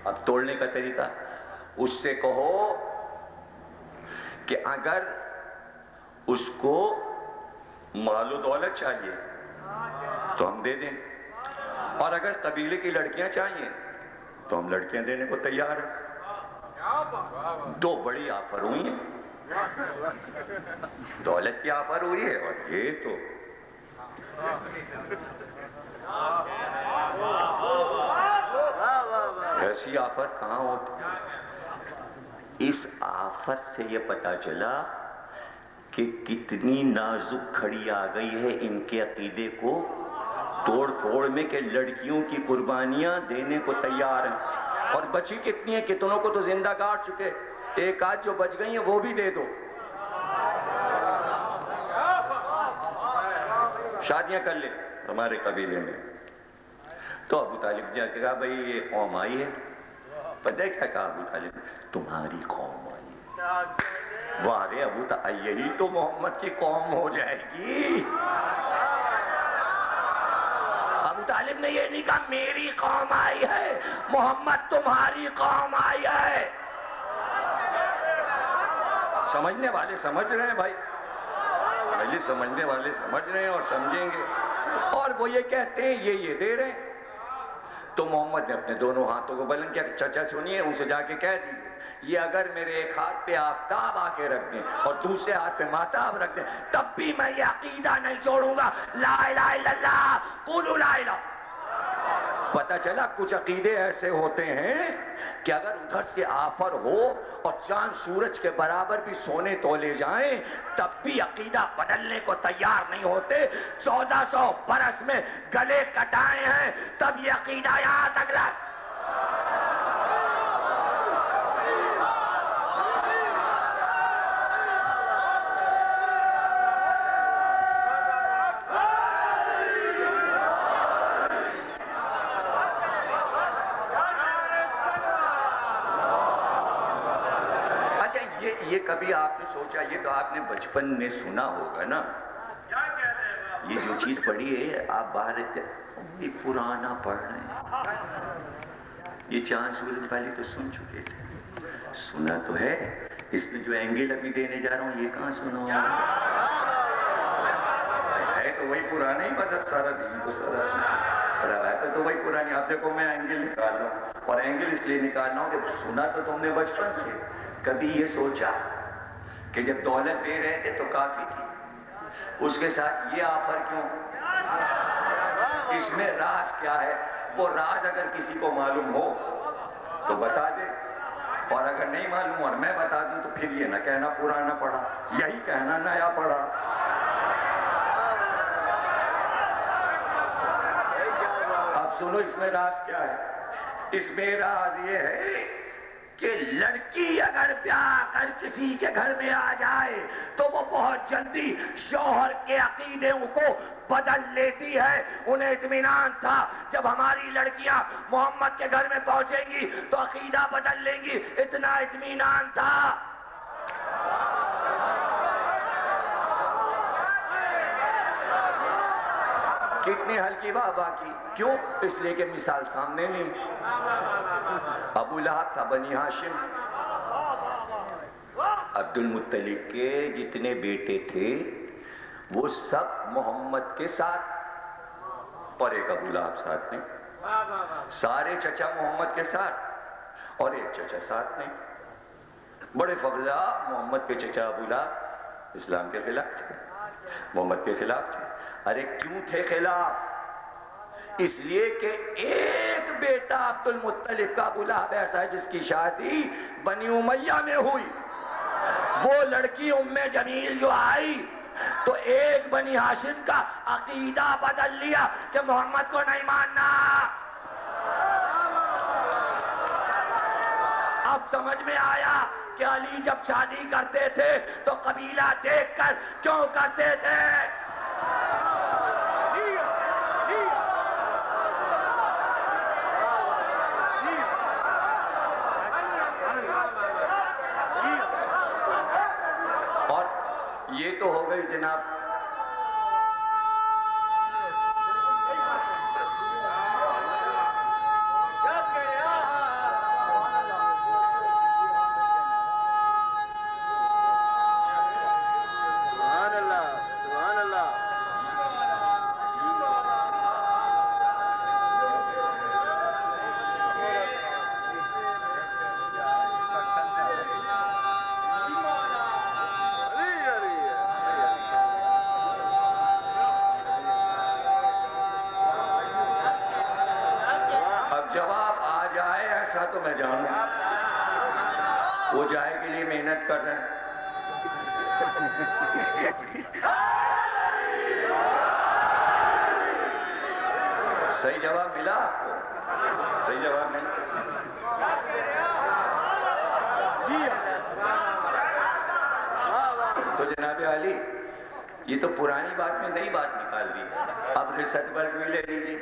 اب توڑنے کا طریقہ, اس سے کہو کہ اگر اس کو مال و دولت چاہیے تو ہم دے دیں, اور اگر قبیلے کی لڑکیاں چاہیے تو ہم لڑکیاں دینے کو تیار ہیں. 2 بڑی آفر ہوئی ہیں, دولت کی آفر ہوئی ہے اور یہ تو ایسی آفر کہاں ہوتی. اس آفت سے یہ پتا چلا کہ کتنی نازک کھڑی آ گئی ہے ان کے عقیدے کو توڑ پھوڑ میں, کہ لڑکیوں کی قربانیاں دینے کو تیار ہیں. اور بچی کتنی ہے؟ کتنوں کو تو زندہ کاٹ چکے، ایک آدھ جو بچ گئی ہیں وہ بھی دے دو، شادیاں کر لیں ہمارے قبیلے میں۔ تو ابو طالب نے کہا بھئی یہ قوم آئی ہے، پتہ ہے کیا کہا ابو طالب نے؟ تمہاری قوم آئی ہے۔ وارے ابو طالب، یہی تو محمد کی قوم ہو جائے گی۔ ابو طالب نے یہ نہیں کہا میری قوم آئی ہے، محمد تمہاری قوم آئی ہے۔ سمجھنے والے سمجھ رہے ہیں بھائی، پہلے سمجھنے والے سمجھ رہے ہیں اور سمجھیں گے۔ اور وہ یہ کہتے ہیں یہ دے رہے ہیں۔ تو محمد نے اپنے دونوں ہاتھوں کو بلند کیا کہ چچا سنیے، ان سے جا کے کہہ دیجیے یہ اگر میرے ایک ہاتھ پہ آفتاب آ کے رکھ دیں اور دوسرے ہاتھ پہ مہتاب رکھ دیں تب بھی میں یہ عقیدہ نہیں چھوڑوں گا، لا الہ الا اللہ، قولوا لا الہ۔ پتہ چلا کچھ عقیدے ایسے ہوتے ہیں کہ اگر ادھر سے آفر ہو اور چاند سورج کے برابر بھی سونے تولے جائیں تب بھی عقیدہ بدلنے کو تیار نہیں ہوتے۔ 1400 برس میں گلے کٹائے ہیں تب یہ عقیدہ یہاں تک رہا۔ یہ کبھی آپ نے سوچا، یہ تو آپ نے بچپن میں سنا ہوگا نا، یہ جو چیز پڑھی ہے آپ باہر یہ پرانا پڑھ رہے ہیں، یہ چاند سورج والی تو سن چکے تھے، سنا تو ہے، اس میں جو اینگل ابھی دینے جا رہا ہوں یہ کہاں سنا ہوں؟ ہے تو وہی پرانا ہی، مطلب سارا دین تو سارا روایت تو وہی پرانی۔ آپ دیکھو میں اینگل نکال رہا ہوں، اور اینگل اس لیے نکال رہا ہوں کہ سنا تو تم نے بچپن سے۔ کبھی یہ سوچا کہ جب دولت دے رہے تھے تو کافی تھی، اس کے ساتھ یہ آفر کیوں؟ اس میں راز کیا ہے؟ وہ راز اگر کسی کو معلوم ہو تو بتا دے، اور اگر نہیں معلوم اور میں بتا دوں تو پھر یہ نہ کہنا پرانا پڑا، یہی کہنا نیا پڑا۔ اب سنو اس میں راز کیا ہے؟ اس میں راز یہ ہے کہ لڑکی اگر بیاہ کر کسی کے گھر میں آ جائے تو وہ بہت جلدی شوہر کے عقیدوں کو بدل لیتی ہے۔ انہیں اطمینان تھا جب ہماری لڑکیاں محمد کے گھر میں پہنچیں گی تو عقیدہ بدل لیں گی، اتنا اطمینان تھا۔ کتنی ہلکی بابا کی، کیوں؟ اس لیے کہ مثال سامنے نہیں۔ ابو لہب تھا بنی ہاشم، عبد المطلب کے جتنے بیٹے تھے وہ سب محمد کے ساتھ، اور ایک ابو لہب ساتھ نہیں، سارے چچا محمد کے ساتھ اور ایک چچا ساتھ نہیں۔ بڑے فضلہ محمد کے چچا ابو لہب اسلام کے خلاف تھے، محمد کے خلاف تھے۔ ارے کیوں تھے خلاف؟ اس لیے کہ ایک بیٹا عبد المطلب کا ابو لہب ایسا ہے جس کی شادی بنی امیہ میں ہوئی، وہ لڑکی ام جمیل جو آئی تو ایک بنی ہاشم کا عقیدہ بدل لیا کہ محمد کو نہیں ماننا۔ اب سمجھ میں آیا کہ علی جب شادی کرتے تھے تو قبیلہ دیکھ کر کیوں کرتے تھے۔ اور یہ تو ہو گئی جناب جواب آ جائے ایسا تو میں جانوں، وہ جائے کے لیے محنت کر رہے ہیں۔ صحیح جواب ملا آپ کو؟ صحیح جواب ملا؟ جناب عالی یہ تو پرانی بات میں نئی بات نکال دی. اب ریسرچ ورک بھی لے لیجیے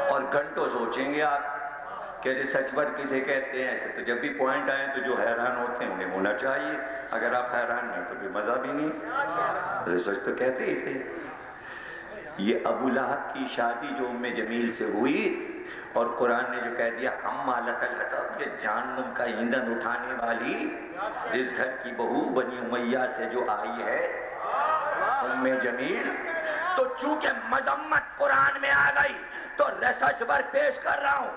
اور گھنٹوں سوچیں گے آپ کہ ریسرچ ورک کسے کہتے ہیں. ایسے تو جب بھی پوائنٹ آئیں تو جو حیران ہوتے ہیں انہیں ہونا چاہیے. اگر آپ حیران نہیں تو پھر مزہ بھی نہیں. ریسرچ تو کہتے ہی تھے. یہ ابو لہب کی شادی جو ام جمیل سے ہوئی اور قرآن نے جو کہہ دیا حمالۃ الحطب، یہ جہنم کا ایندھن اٹھانے والی اس گھر کی بہو بنی امیہ سے جو آئی ہے ام جمیل، تو چونکہ مذمت قرآن میں آ گئی تو ریسرچ پر پیش کر رہا ہوں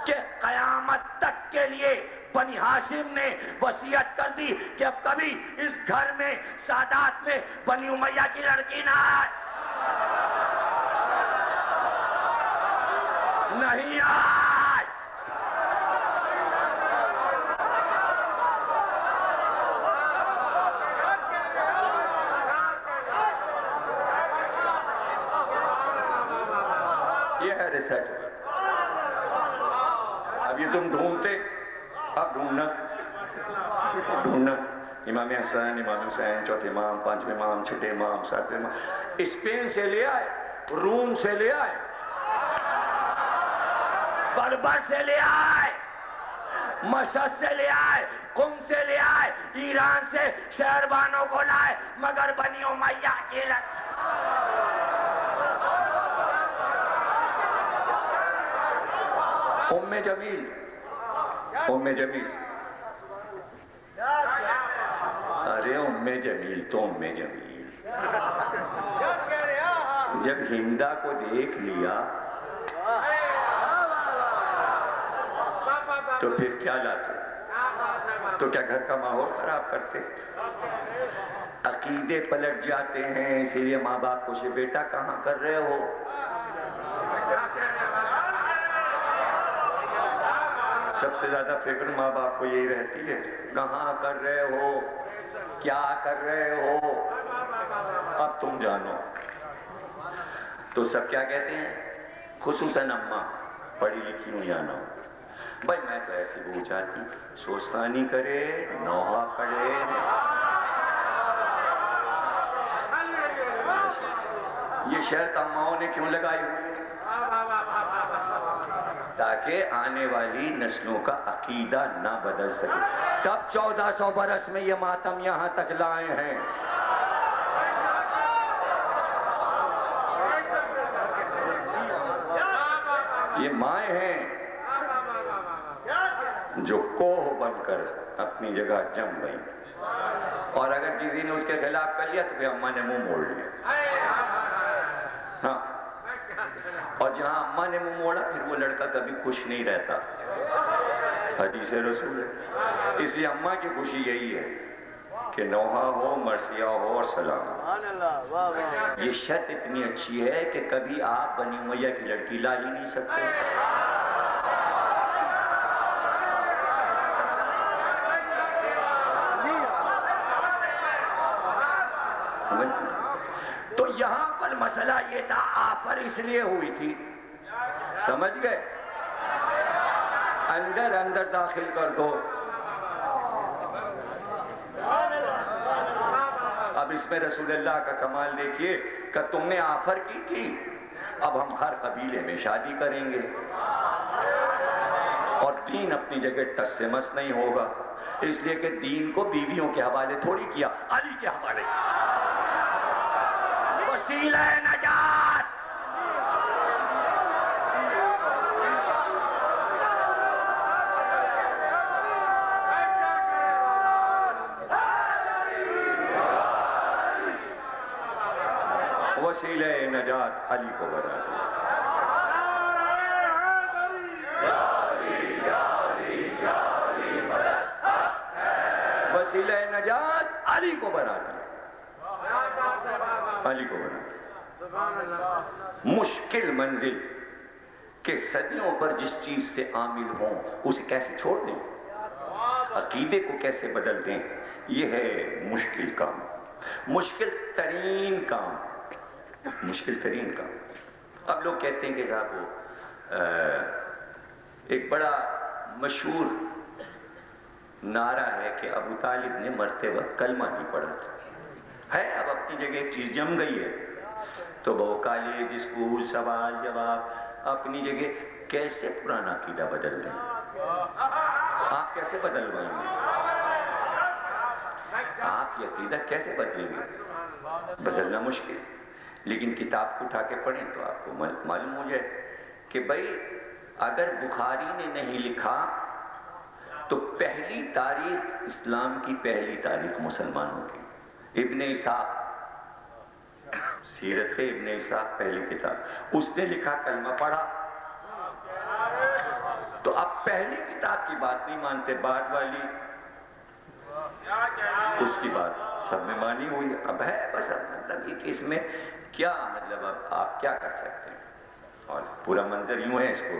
کہ قیامت تک کے لیے بنی ہاشم نے وصیت کر دی کہ اب کبھی اس گھر میں سادات میں بنی امیہ کی لڑکی نہ آئے. نہیں آئے. یہ ہے ریسرچ. اب یہ تم ڈھونڈتے، اب ڈھونڈنا امام حسین، امام حسین، چوتھے امام، پانچویں امام، چھٹے امام، ساتویں امام. اسپین سے لے آئے، روم سے لے آئے، بربر سے لے آئے، مشہد سے لے آئے، قم سے لے آئے، ایران سے شہربانوں کو لائے، مگر بنی امیہ کی ام جمیل ارے ام جمیل تو ام جمیل جب ہندا کو دیکھ لیا تو پھر کیا لاتے؟ تو کیا گھر کا ماحول خراب کرتے؟ عقیدے پلٹ جاتے ہیں. اسی لیے ماں باپ کو بیٹا کہاں کر رہے ہو؟ سب سے زیادہ فکر ماں باپ کو یہی رہتی ہے، کہاں کر رہے ہو، کیا کر رہے ہو. اب تم جانو تو سب کیا کہتے ہیں، خصوصاً اماں پڑھی لکھی ہوں یا نہ ہوں، بھائی میں تو ایسی بہو چاہتی، سوستانی کرے، نوحہ پڑھے. یہ شرط اماؤں نے کیوں لگائی ہوئی ہے؟ تاکہ آنے والی نسلوں کا عقیدہ نہ بدل سکے. تب 1400 برس میں یہ ماتم یہاں تک لائے ہیں. یہ مائیں ہیں جو کوہ بن کر اپنی جگہ جم گئی، اور اگر کسی نے اس کے خلاف کر لیا تو پھر اماں نے منہ موڑ لیا. ہاں، اور جہاں اماں نے منہ موڑا پھر وہ لڑکا کبھی خوش نہیں رہتا. حدیث رسول ہے. اس لیے اماں کی خوشی یہی ہے کہ نوحہ ہو، مرثیہ ہو اور سلام. یہ شرط اتنی اچھی ہے کہ کبھی آپ بنی امیہ کی لڑکی لا ہی نہیں سکتے. تو یہاں پر مسئلہ یہ تھا، آفر اس لیے ہوئی تھی، سمجھ گئے، اندر اندر داخل کر دو. اب اس میں رسول اللہ کا کمال دیکھیے کہ تم نے آفر کی تھی، اب ہم ہر قبیلے میں شادی کریں گے، اور دین اپنی جگہ ٹس سے مس نہیں ہوگا. اس لیے کہ دین کو بیویوں کے حوالے تھوڑی کیا، علی کے حوالے کیا. وسیلہ نجات. وسیلہ نجات علی کو بنا دیا. وسیلہ نجات علی کو بنا دیا. علی کو بنا دیا. مشکل منزل کہ صدیوں پر جس چیز سے عامل ہوں اسے کیسے چھوڑ دیں، عقیدے کو کیسے بدل دیں، یہ ہے مشکل کام، مشکل ترین کام، مشکل ترین کام. اب لوگ کہتے ہیں کہ صاحب وہ ایک بڑا مشہور نعرہ ہے کہ ابو طالب نے مرتے وقت کلمہ نہیں پڑھا تھا. ہے اب اپنی جگہ ایک چیز جم گئی ہے تو وہ کالج اسکول سوال جواب اپنی جگہ. کیسے پرانا عقیدہ بدل دیں؟ آپ کیسے بدلوائیں گے؟ آپ یہ عقیدہ کیسے بدلیں گے؟ بدلنا مشکل. لیکن کتاب کو اٹھا کے پڑھیں تو آپ کو معلوم ہو جائے کہ بھائی اگر بخاری نے نہیں لکھا تو پہلی تاریخ اسلام کی پہلی تاریخ مسلمانوں کی ابن اسحاق، سیرت ابن اسحاق پہلی کتاب، اس نے لکھا کلمہ پڑھا. تو اب پہلی کتاب کی بات نہیں مانتے، بعد والی اس کی بات سب نے مانی ہوئی. اب ہے بس مطلب یہ کہ اس میں کیا مطلب اب آپ کیا کر سکتے ہیں. اور پورا منظر یوں ہے، اس کو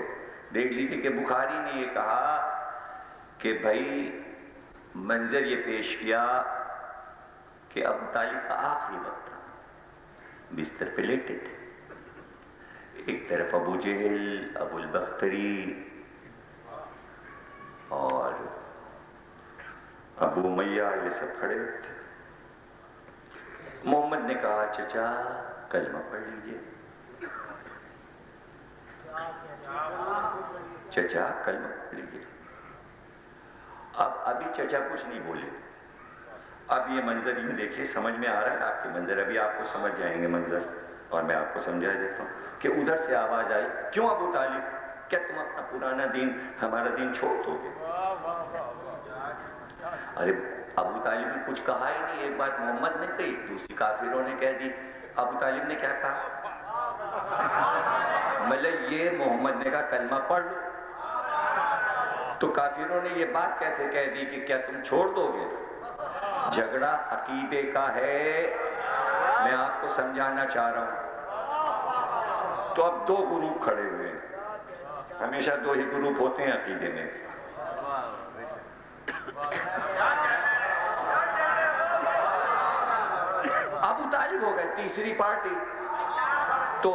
دیکھ لیجیے کہ بخاری نے یہ کہا کہ بھائی منظر یہ پیش کیا کہ ابو طالب کا آخری وقت تھا، بستر پہ لیٹے تھے، ایک طرف ابو جہل، ابو البختری اور ابو امیہ یہ سب کھڑے تھے. محمد نے کہا چچا کلمہ پڑھ لیجئے. چچا کلمہ پڑھ لیجئے. اب ابھی چچا کچھ نہیں بولے. اب یہ منظر یوں دیکھیے، سمجھ میں آ رہا ہے آپ کے منظر، ابھی آپ کو سمجھ جائیں گے منظر، اور میں آپ کو سمجھا دیتا ہوں کہ ادھر سے آواز آئی، کیوں ابو طالب، کیا تم اپنا پرانا دین ہمارا دین چھوڑ دو گے؟ ارے ابو طالب نے کچھ کہا ہی نہیں. ایک بات محمد نے کہی، دوسری کافروں نے کہہ دی. ابو طالب نے کیا کہا؟ مطلب یہ محمد نے کہا کلمہ پڑھ لو، تو کافروں نے یہ بات کیسے کہہ دی کہ کیا تم چھوڑ دو گے؟ جھگڑا عقیدے کا ہے، میں آپ کو سمجھانا چاہ رہا ہوں. تو اب دو گروپ کھڑے ہوئے ہیں، ہمیشہ دو ہی گروپ ہوتے ہیں عقیدے میں. ابو طالب ہو گئے تیسری پارٹی. تو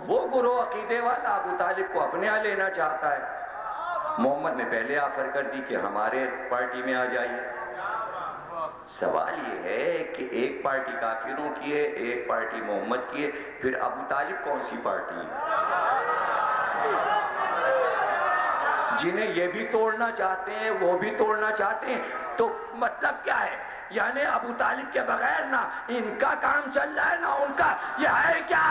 وہ گروہ عقیدے والا ابو طالب کو اپنے یہاں لینا چاہتا ہے. محمد نے پہلے آفر کر دی کہ ہمارے پارٹی میں آ جائیے. سوال یہ ہے کہ ایک پارٹی کافروں کی ہے، ایک پارٹی محمد کی ہے، پھر ابو طالب کون سی پارٹی ہے؟ جنہیں یہ بھی توڑنا چاہتے ہیں وہ بھی توڑنا چاہتے ہیں. تو مطلب کیا ہے؟ یعنی ابو طالب کے بغیر نہ ان کا کام چل رہا ہے نہ ان کا. یہ ہے کیا؟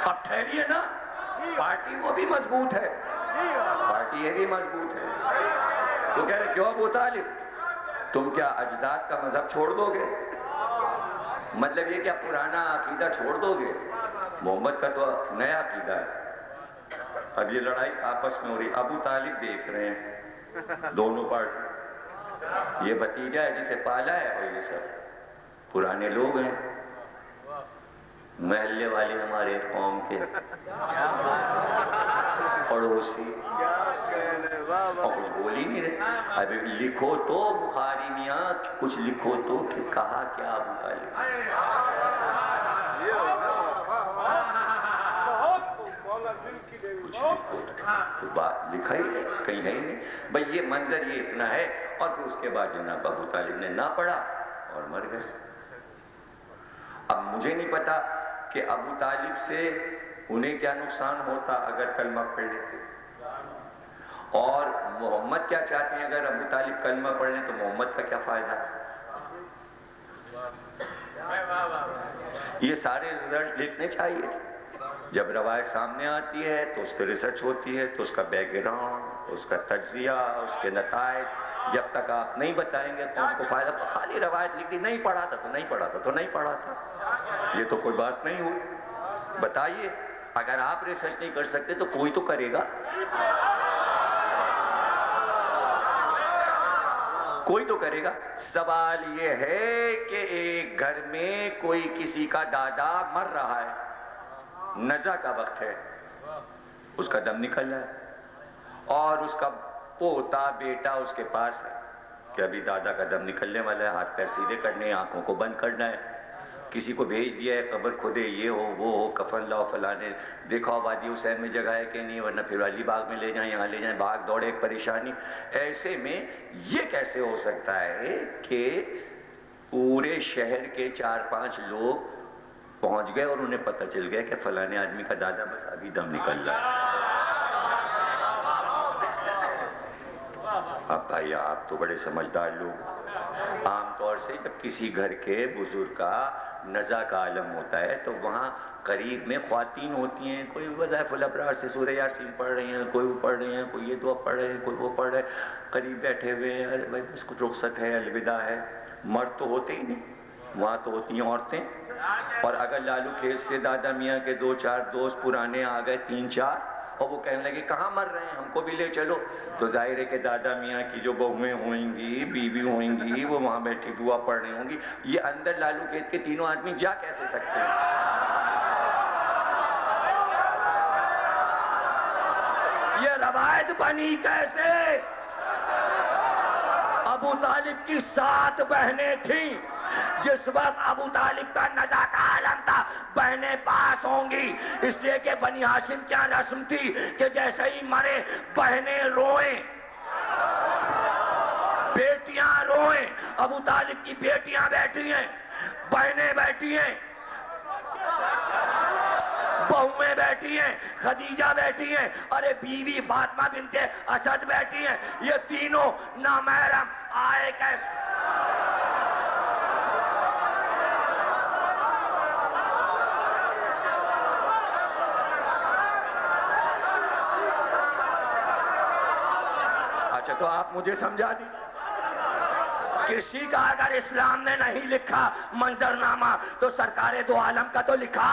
اب ٹھہریے نا، پارٹی وہ بھی مضبوط ہے، پارٹی یہ بھی مضبوط ہے. تو کہہ رہے کیوں ابو طالب، تم کیا اجداد کا مذہب چھوڑ دو گے؟ مطلب یہ کیا پرانا عقیدہ چھوڑ دو گے؟ محمد کا تو نیا عقیدہ ہے. اب یہ لڑائی آپس میں ہو رہی. ابو طالب دیکھ رہے ہیں دونوں پارٹی، یہ بھتیجا ہے جسے پالا ہے اور یہ سب پرانے لوگ ہیں، محلے والے ہمارے قوم کے پڑوسی، اور کچھ بول ہی نہیں رہے. ابھی لکھو تو بخاری میاں، کچھ لکھو تو کہ کہا کیا ابو طالب. کچھ لکھو تو بات لکھا ہی نہیں، کہیں ہے ہی نہیں. بھئی یہ منظر یہ اتنا ہے. اور پھر اس کے بعد جناب ابو طالب نے نہ پڑھا اور مر گئے. اب مجھے نہیں پتا کہ ابو طالب سے انہیں کیا نقصان ہوتا اگر کلمہ پڑھ لیتے، اور محمد کیا چاہتے ہیں اگر ابو طالب کلمہ پڑھ لیں تو محمد کا کیا فائدہ. یہ سارے رزلٹ لکھنے چاہیے. جب روایت سامنے آتی ہے تو اس پہ ریسرچ ہوتی ہے، تو اس کا بیک گراؤنڈ، اس کا تجزیہ، اس کے نتائج جب تک آپ نہیں بتائیں گے تو ان کو فائدہ. خالی روایت لکھ دی، نہیں پڑھا تھا تو نہیں پڑھا تھا تو نہیں پڑھا تھا، یہ تو کوئی بات نہیں ہوئی. بتائیے اگر آپ ریسرچ نہیں کر سکتے تو کوئی تو کرے گا، کوئی تو کرے گا. سوال یہ ہے کہ ایک گھر میں کوئی کسی کا دادا مر رہا ہے، نزع کا وقت ہے، اس کا دم نکل رہا ہے، اور اس کا پوتا بیٹا اس کے پاس ہے کہ ابھی دادا کا دم نکلنے والا ہے، ہاتھ پیر سیدھے کرنے ہیں، آنکھوں کو بند کرنا ہے. کسی کو بھیج دیا ہے قبر کھودے، یہ ہو وہ ہو، کفن لاؤ فلانے، دیکھو وادی حسین میں جگہ ہے کہ نہیں، ورنہ پھر علی باغ میں لے جائیں، یہاں لے جائیں، بھاگ دوڑ ایک پریشانی۔ ایسے میں یہ کیسے ہو سکتا ہے کہ پورے شہر کے 4-5 لوگ پہنچ گئے اور انہیں پتہ چل گیا کہ فلانے آدمی کا دادا بس ابھی دم نکل رہا ہے۔ اب بھائی آپ تو بڑے سمجھدار لوگ، عام طور سے جب کسی گھر کے بزرگ کا نزا کا عالم ہوتا ہے تو وہاں قریب میں خواتین ہوتی ہیں، کوئی وظائف الابرار سے سورہ یاسین پڑھ رہی ہیں، کوئی وہ پڑھ رہی ہیں، کوئی یہ دعا پڑھ رہے ہیں، کوئی وہ پڑھ رہے ہیں، قریب بیٹھے ہوئے ہیں، ارے بھائی بس کچھ رخصت ہے، الوداع ہے۔ مرد تو ہوتے ہی نہیں، وہاں تو ہوتی ہیں عورتیں۔ اور اگر لالو کھیت سے دادا میاں کے 2-4 دوست پرانے آ گئے، 3-4، اور وہ کہنے لگے کہاں مر رہے ہیں، ہم کو بھی لے چلو، تو ظاہر ہے کہ دادا میاں کی جو بہویں ہوئیں گی، بیوی ہوئیں گی، وہ وہاں بیٹھی دعا پڑھ رہی ہوں گی۔ یہ اندر لالو کھیت کے تینوں آدمی جا کیسے سکتے ہیں؟ یہ روایت بنی کیسے؟ ابو طالب کی 7 بہنیں تھیں، جس وقت ابو طالب کا نزا کا عالم تھا بہنیں پاس ہوں گی، اس لیے کہ بنی ہاشم کیا رسم تھی کہ جیسے ہی مرے بہنیں روئیں، بیٹیاں روئیں۔ ابو طالب کی بیٹیاں بیٹھی ہیں، بہنیں بیٹھی ہیں، بہویں بیٹھی ہیں، خدیجہ بیٹھی ہیں، ارے بیوی فاطمہ بنت اسد بیٹھی ہیں، یہ تینوں نامحرم آئے کیسے؟ اچھا تو آپ مجھے سمجھا دی، کسی کا اگر اسلام نے نہیں لکھا منظرنامہ تو سرکار دو عالم کا تو لکھا۔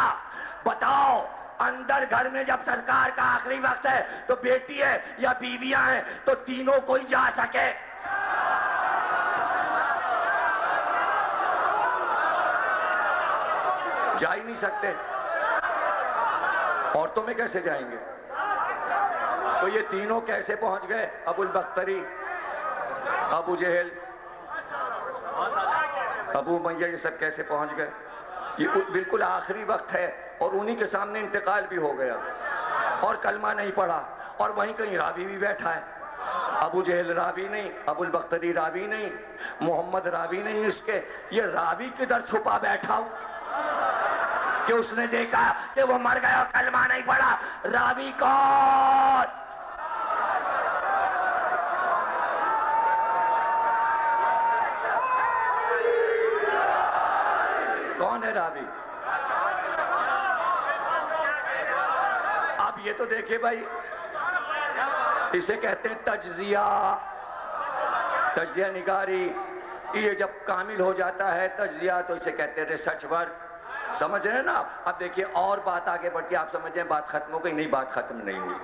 بتاؤ اندر گھر میں جب سرکار کا آخری وقت ہے تو بیٹی ہے یا بیویاں ہیں تو تینوں کوئی جا سکے؟ جا ہی نہیں سکتے، عورتوں میں کیسے جائیں گے؟ تو یہ تینوں کیسے پہنچ گئے؟ ابو البختری، ابو جہل، ابو امیہ، یہ سب کیسے پہنچ گئے؟ یہ بالکل آخری وقت ہے اور انہی کے سامنے انتقال بھی ہو گیا اور کلمہ نہیں پڑھا، اور وہیں کہیں راوی بھی بیٹھا ہے۔ ابو جہل راوی نہیں، ابو البختری راوی نہیں، محمد راوی نہیں، اس کے یہ راوی کدھر چھپا بیٹھا ہو کہ اس نے دیکھا کہ وہ مر گیا اور کلمہ نہیں پڑھا؟ راوی کون؟ کون ہے راوی؟ اب یہ تو دیکھیں بھائی، اسے کہتے ہیں تجزیہ، تجزیہ نگاری۔ یہ جب کامل ہو جاتا ہے تجزیہ تو اسے کہتے ہیں ریسرچ ورک۔ سمجھ رہے ہیں نا؟ اب دیکھیں اور بات آگے بڑھتی ہے، آپ سمجھ رہے ہیں بات ختم ہو گئی؟ نہیں، بات ختم نہیں ہوئی،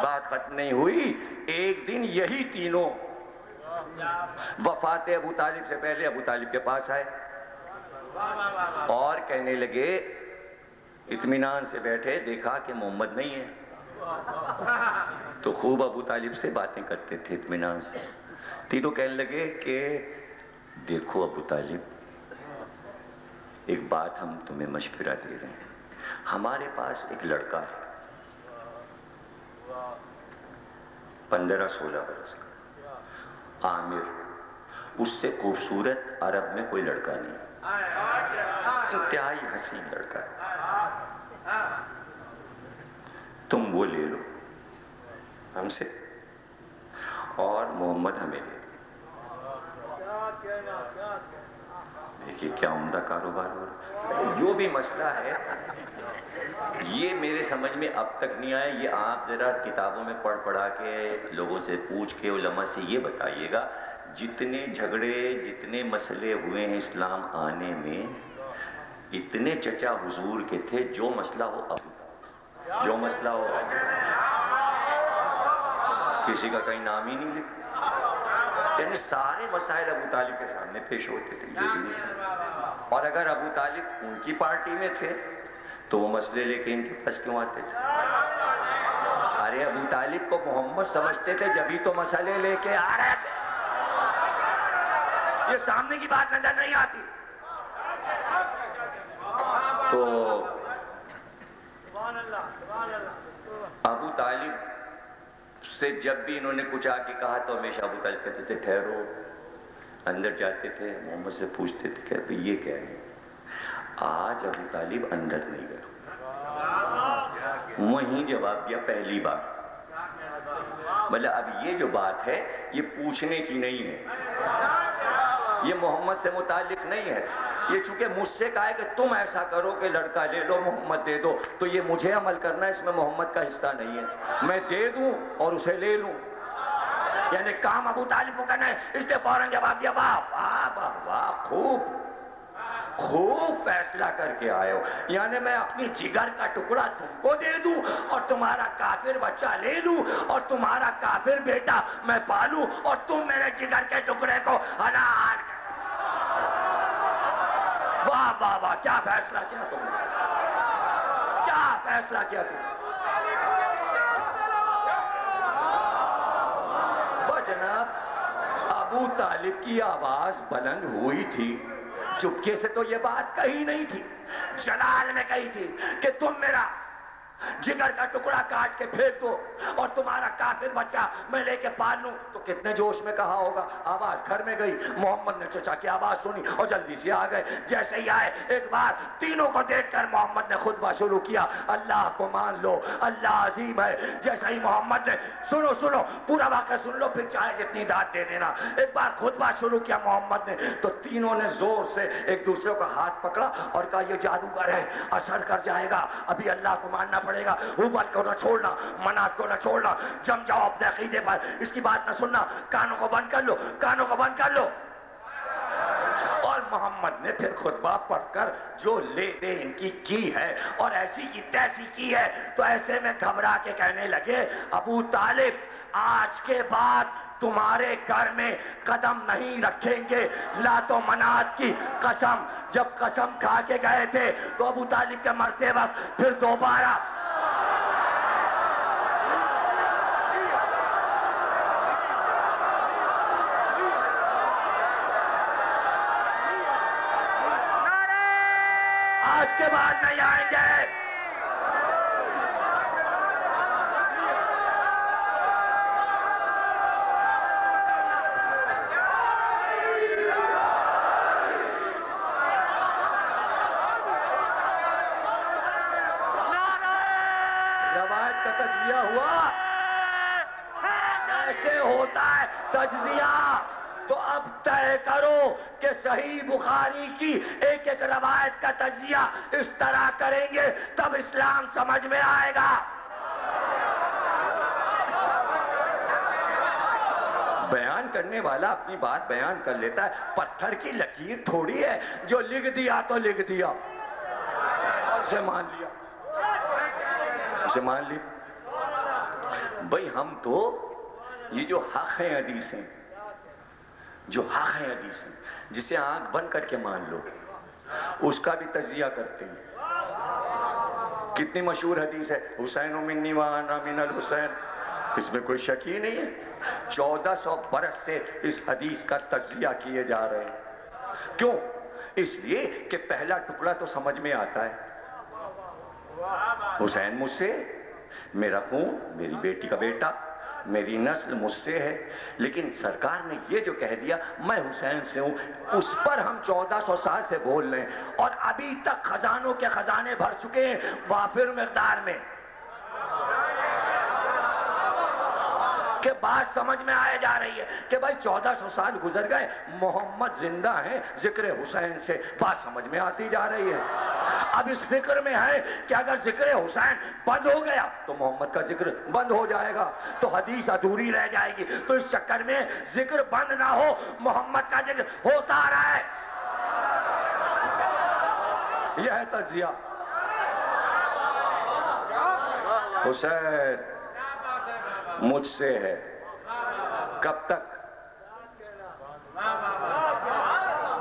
بات ختم نہیں ہوئی۔ ایک دن یہی تینوں وفات ابو طالب سے پہلے ابو طالب کے پاس آئے اور کہنے لگے، اطمینان سے بیٹھے، دیکھا کہ محمد نہیں ہے تو خوب ابو طالب سے باتیں کرتے تھے اطمینان سے۔ تینوں کہنے لگے کہ دیکھو ابو طالب، ایک بات ہم تمہیں مشورہ دے رہے ہیں، ہمارے پاس ایک لڑکا ہے 15-16 برس کا، عامر، اس سے خوبصورت عرب میں کوئی لڑکا نہیں، انتہائی حسین لڑکا ہے، تم وہ لے لو ہم سے اور محمد ہمیں لے لو۔ دیکھیے کیا عمدہ کاروبار ہو رہا ہے۔ جو بھی مسئلہ ہے یہ میرے سمجھ میں اب تک نہیں آیا، یہ آپ ذرا کتابوں میں پڑھا کے لوگوں سے پوچھ کے علماء سے یہ بتائیے گا، جتنے جھگڑے جتنے مسئلے ہوئے ہیں اسلام آنے میں، اتنے چچا حضور کے تھے، جو مسئلہ ہو اب، جو مسئلہ ہو کسی کا کہیں نام ہی نہیں لکھا، یعنی سارے مسائل ابو طالب کے سامنے پیش ہوتے تھے۔ اور اگر ابو طالب ان کی پارٹی میں تھے تو وہ مسئلے لے کے ان کے پاس کیوں آتے تھے؟ ارے ابو طالب کو محمد سمجھتے تھے جبھی تو مسئلے لے کے آ رہے تھے، یہ سامنے کی بات نظر نہیں آتی۔ تو ابو طالب سے جب بھی انہوں نے کچھ آ کے کہا تو ہمیشہ ابو طالب کہتے تھے ٹھہرو. اندر جاتے تھے, محمد سے پوچھتے تھے کہ یہ کیا ہے. آج ابو طالب اندر نہیں گئے, وہیں جواب دیا پہلی بار. مطلب اب یہ جو بات ہے یہ پوچھنے کی نہیں ہے, یہ محمد سے متعلق نہیں ہے. یہ چونکہ مجھ سے کہا ہے کہ تم ایسا کرو کہ لڑکا لے لو, محمد دے دو, تو یہ مجھے عمل کرنا ہے, اس میں محمد کا حصہ نہیں ہے. میں دے دوں اور اسے لے لوں, یعنی کام ابو طالب کو کرنا ہے. اس نے فوراً جواب دیا واہ واہ واہ واہ, خوب فیصلہ کر کے آئے ہو. یعنی میں اپنی جگر کا ٹکڑا تم کو دے دوں اور تمہارا کافر بچہ لے لوں اور تمہارا کافر بیٹا میں پالوں اور تم میرے جگر کے ٹکڑے کو حلال. واہ واہ واہ, کیا فیصلہ کیا تم نے, کیا فیصلہ کیا تم نے. جناب ابو طالب کی آواز بلند ہوئی تھی, چپکے سے تو یہ بات کہی نہیں تھی, جلال میں کہی تھی کہ تم میرا جگر کا ٹکڑا کاٹ کے پھینک دو اور تمہارا کافر بچہ میں لے کے پال لوں. تو کتنے جوش میں کہا ہوگا. آواز گھر میں گئی, محمد نے چچا کی آواز سنی اور جلدی سے آ گئے. جیسے ہی آئے ایک بار تینوں کو دیکھ کر محمد نے خطبہ شروع کیا, اللہ کو مان لو, اللہ عظیم ہے. جیسے ہی محمد نے سنو پورا واقعہ سن لو, پھر چاہے جتنی داد دے دینا. ایک بار خطبہ شروع کیا محمد نے تو تینوں نے زور سے ایک دوسرے کا ہاتھ پکڑا اور کہا یہ جادوگر ہے, اثر کر جائے گا, ابھی اللہ کو ماننا پڑے گا, ہبل کو نہ چھوڑنا, منات کو نہ چھوڑنا, جم جاؤ اپنے عقیدے پر, اس کی بات نہ سننا, کانوں کو بند کر لو, کانوں کو بند کر لو. اور محمد نے پھر خطبہ پڑھ کر جو لے دے ان کی ہے اور ایسی کی تیسی کی ہے, تو ایسے میں گھبرا کے کہنے لگے ابو طالب آج کے بعد تمہارے گھر میں قدم نہیں رکھیں گے, لات و منات کی قسم. جب قسم کھا کے گئے تھے تو ابو طالب کے مرتے وقت پھر دوبارہ آج کے بعد نہیں آئیں گے. روایت کا تجزیہ ہوا, کیسے ہوتا ہے تجزیہ؟ تو اب طے کرو کہ صحیح بخاری کی ایک ایک روایت کا تجزیہ اس طرح کریں گے تب اسلام سمجھ میں آئے گا. بیان کرنے والا اپنی بات بیان کر لیتا ہے, پتھر کی لکیر تھوڑی ہے جو لکھ دیا تو لکھ دیا, اسے مان لیا, اسے مان لی. بھئی ہم تو یہ جو حق ہیں حدیث ہیں, جو حق ہیں حدیث ہیں, جسے آنکھ بند کر کے مان لو, اس کا بھی تجزیہ کرتے ہیں. کتنی مشہور حدیث ہے, حسین منی وانا من الحسین, اس میں کوئی شک ہی نہیں ہے. 1400 برس سے اس حدیث کا تجزیہ کیے جا رہے ہیں. کیوں؟ اس لیے کہ پہلا ٹکڑا تو سمجھ میں آتا ہے, حسین مجھ سے, میرا خون, میری بیٹی کا بیٹا, میری نسل مجھ سے ہے. لیکن سرکار نے یہ جو کہہ دیا میں حسین سے ہوں, اس پر ہم 1400 سال سے بول رہے ہیں اور ابھی تک خزانوں کے خزانے بھر چکے ہیں وافر مقدار میں. کہ بات سمجھ میں آئے جا رہی ہے کہ بھائی 1400 سال گزر گئے, محمد زندہ ہیں, ذکر حسین سے بات سمجھ میں آتی جا رہی ہے. اب اس فکر میں ہے کہ اگر ذکر حسین بند ہو گیا تو محمد کا ذکر بند ہو جائے گا, تو حدیث ادھوری رہ جائے گی. تو اس چکر میں ذکر بند نہ ہو, محمد کا ذکر ہوتا رہا ہے. یہ ہے تجزیہ. حسین مجھ سے ہے, کب تک؟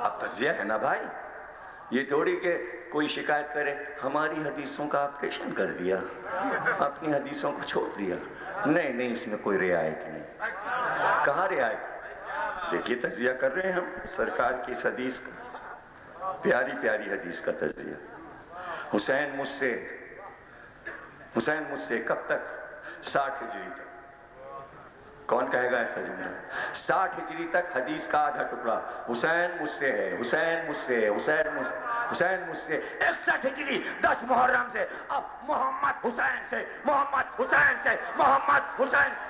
اب تجزیہ ہے نا بھائی. یہ تھوڑی کہ کوئی شکایت کرے ہماری حدیثوں کا آپریشن کر دیا, اپنی حدیثوں کو چھوڑ دیا. نہیں, اس میں کوئی رعایت نہیں. کہاں رعایت؟ دیکھیے تجزیہ کر رہے ہیں ہم سرکار کی اس حدیث کا, پیاری پیاری حدیث کا تجزیہ. حسین مجھ سے کب تک؟ 60 ہجری تک. کون کہے گا ایسا جملہ؟ 60 ہجری تک حدیث کا آدھا ٹکڑا حسین مجھ سے ہے، حسین مجھ سے ہے، حسین مجھ سے. 61 ہجری 10 محرم سے اب محمد حسین سے، محمد حسین سے، محمد حسین سے.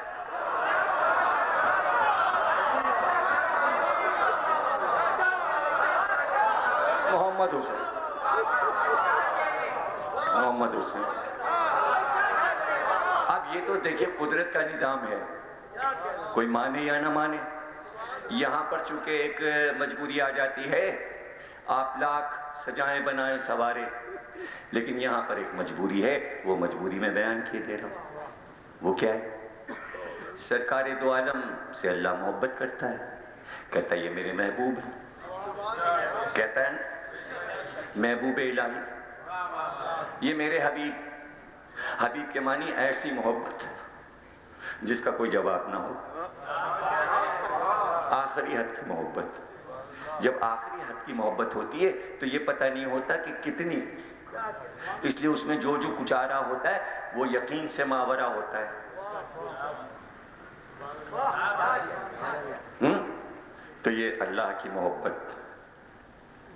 محمد حسین سے. اب یہ تو دیکھیں قدرت کا نظام ہے، کوئی مانے یا نہ مانے. یہاں پر چونکہ ایک مجبوری آ جاتی ہے، آپ لاکھ سجائیں بنائیں سوارے، لیکن یہاں پر ایک مجبوری ہے، وہ مجبوری میں بیان کیے دے رہا ہوں. وہ کیا ہے؟ سرکار دو عالم سے اللہ محبت کرتا ہے، کہتا ہے یہ میرے محبوب ہیں، کہتا ہے محبوب الہی، یہ میرے حبیب کے معنی ایسی محبت جس کا کوئی جواب نہ ہو، آخری حد کی محبت. جب آخری حد کی محبت ہوتی ہے تو یہ پتہ نہیں ہوتا کہ کتنی، اس لیے اس میں جو کچھ آ رہا ہوتا ہے وہ یقین سے ماورا ہوتا ہے. تو یہ اللہ کی محبت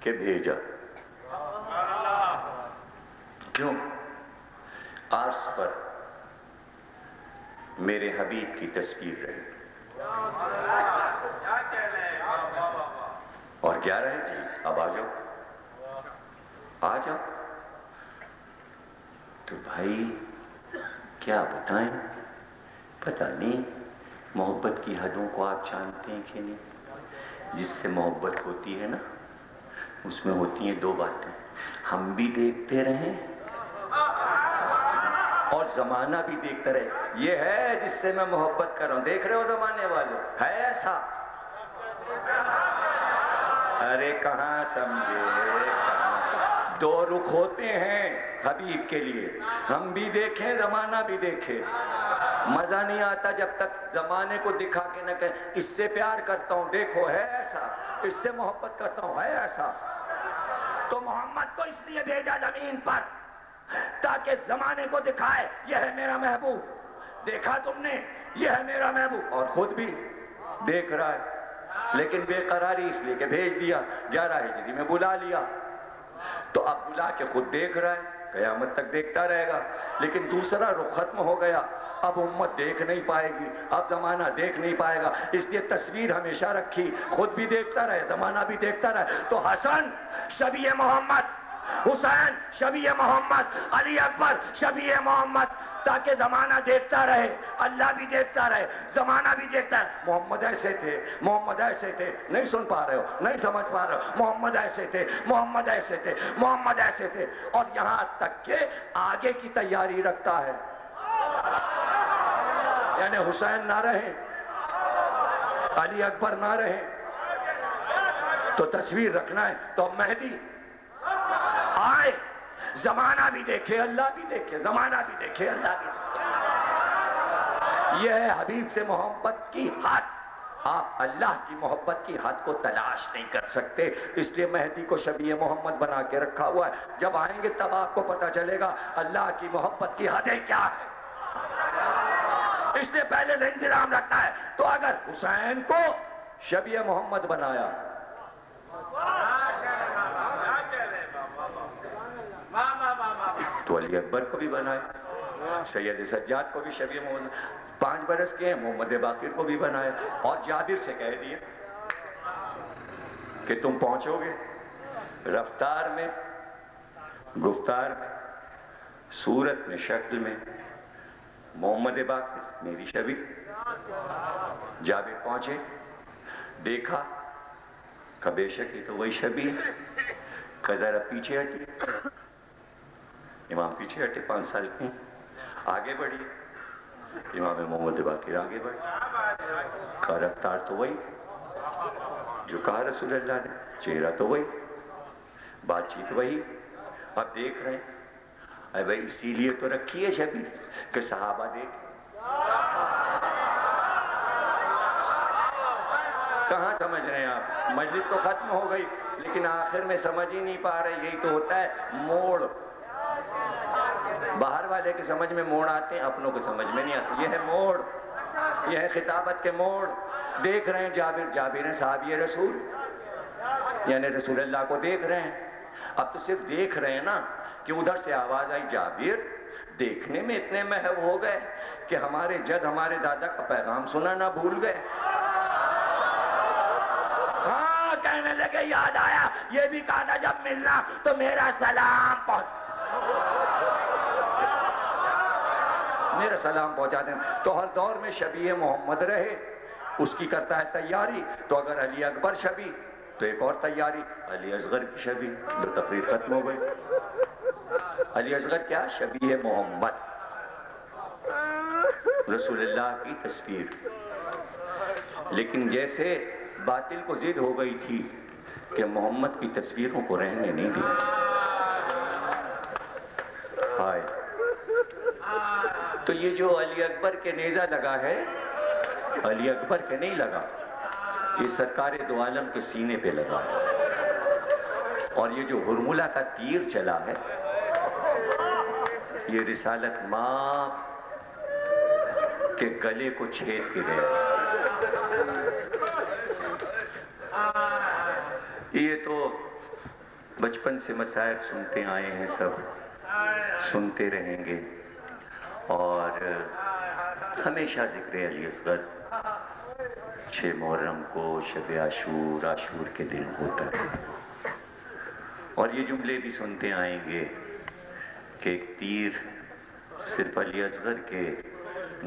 کے بھیجا. کیوں؟ عرش پر میرے حبیب کی تصویر رہے. اور کیا رہے جی؟ اب آ جاؤ. تو بھائی کیا بتائیں، پتہ نہیں محبت کی حدوں کو آپ جانتے ہیں کہ نہیں. جس سے محبت ہوتی ہے نا، اس میں ہوتی ہیں دو باتیں، ہم بھی دیکھتے رہیں اور زمانہ بھی دیکھتا رہے. یہ ہے جس سے میں محبت کر رہا ہوں. دیکھ رہے ہو زمانے والے، ہے ایسا؟ ارے کہاں سمجھے، کہاں؟ دو رخ ہوتے ہیں حبیب کے لیے، ہم بھی دیکھیں زمانہ بھی دیکھے. مزہ نہیں آتا جب تک زمانے کو دکھا کے نہ کہیں اس سے پیار کرتا ہوں، دیکھو ہے ایسا، اس سے محبت کرتا ہوں، ہے ایسا. تو محمد کو اس لیے بھیجا زمین پر تاکہ زمانے کو دکھائے یہ ہے میرا محبوب. دیکھا تم نے، یہ ہے میرا محبوب، اور خود بھی دیکھ رہا ہے. لیکن بے قراری اس لیے کہ بھیج دیا، 11 ہجری میں بلا لیا، تو اب بلا کے خود دیکھ رہا ہے، قیامت تک دیکھتا رہے گا. لیکن دوسرا رخ ختم ہو گیا، اب امت دیکھ نہیں پائے گی، اب زمانہ دیکھ نہیں پائے گا. اس لیے تصویر ہمیشہ رکھی، خود بھی دیکھتا رہے، زمانہ بھی دیکھتا رہے. تو حسن شبیہ محمد، حسین شبیہ محمد، علی اکبر شبیہ محمد، تاکہ زمانہ دیکھتا رہے، اللہ بھی دیکھتا رہے، زمانہ بھی دیکھتا ہے. محمد ایسے تھے، محمد ایسے تھے. نہیں سن پا رہے ہو، نہیں سمجھ پا رہے ہو. محمد ایسے تھے، محمد ایسے تھے، محمد ایسے تھے. اور یہاں تک کہ آگے کی تیاری رکھتا ہے، یعنی حسین نہ رہے، علی اکبر نہ رہے، تو تصویر رکھنا ہے. تو مہدی آئے، زمانہ بھی دیکھے، اللہ بھی دیکھے، زمانہ بھی دیکھے، اللہ بھی دیکھے. یہ ہے حبیب سے محبت کی حد. آپ اللہ کی محبت کی حد کو تلاش نہیں کر سکتے، اس لیے مہدی کو شبیہ محمد بنا کے رکھا ہوا ہے. جب آئیں گے تب آپ کو پتا چلے گا اللہ کی محبت کی حدیں کیا ہے. اس لیے پہلے سے انتظام رکھتا ہے. تو اگر حسین کو شبیہ محمد بنایا، تو علی اکبر کو بھی بنایا، سید سجاد کو بھی شبیہ محمد، 5 برس کے ہیں، محمد باقر کو بھی بنایا. اور جابر سے کہہ دیا کہ تم پہنچو گے رفتار میں، گفتار میں، صورت میں، شکل میں محمد باقر میری شبیہ. جابر پہنچے، دیکھا کہ بے شک یہ تو وہی شبیہ ہے. کہ ذرا پیچھے ہٹی، امام پیچھے ہٹے 5 سال کی، آگے بڑھی، امام محمد باقر آگے بڑھے. کا رفتار تو وہی جو کہا رسول اللہ نے، چہرہ تو وہی، بات چیت وہی. اب دیکھ رہے ہیں، اے بھائی اسی لیے تو رکھی ہے شبیہ کہ صحابہ دیکھ. کہاں سمجھ رہے ہیں آپ؟ مجلس تو ختم ہو گئی لیکن آخر میں سمجھ ہی نہیں پا رہے. یہی تو ہوتا ہے موڑ. باہر والے کی سمجھ میں موڑ آتے ہیں، اپنوں کو سمجھ میں نہیں آتے. یہ ہے موڑ، یہ ہے خطابت کے موڑ. دیکھ رہے ہیں جابر ہیں صحابی رسول، یعنی رسول اللہ کو دیکھ رہے ہیں. اب تو صرف دیکھ رہے ہیں نا کہ ادھر سے آواز آئی جابر. دیکھنے میں اتنے محو ہو گئے کہ ہمارے جد ہمارے دادا کا پیغام سنا نہ بھول گئے. ہاں کہنے لگے یاد آیا، یہ بھی کہا تھا جب ملنا تو میرا سلام پہنچا دینا. تو ہر دور میں شبیہ محمد رہے، اس کی کرتا ہے تیاری. تو اگر علی اکبر شبیہ تو ایک اور تیاری علی اصغر کی شبیہ. جو تقریر ختم ہو گئی. علی اصغر کیا؟ شبیہ محمد، رسول اللہ کی تصویر. لیکن جیسے باطل کو ضد ہو گئی تھی کہ محمد کی تصویروں کو رہنے نہیں دی. ہائے، تو یہ جو علی اکبر کے نیزہ لگا ہے، علی اکبر کے نہیں لگا، یہ سرکار دو عالم کے سینے پہ لگا ہے. اور یہ جو ہرملہ کا تیر چلا ہے، یہ رسالت ماں کے گلے کو چھید کے گیا. یہ تو بچپن سے مسائب سنتے آئے ہیں، سب سنتے رہیں گے. اور ہمیشہ ذکر علی اصغر 6 محرم کو شب عاشور کے دن ہوتا ہے. اور یہ جملے بھی سنتے آئیں گے کہ ایک تیر صرف علی اصغر کے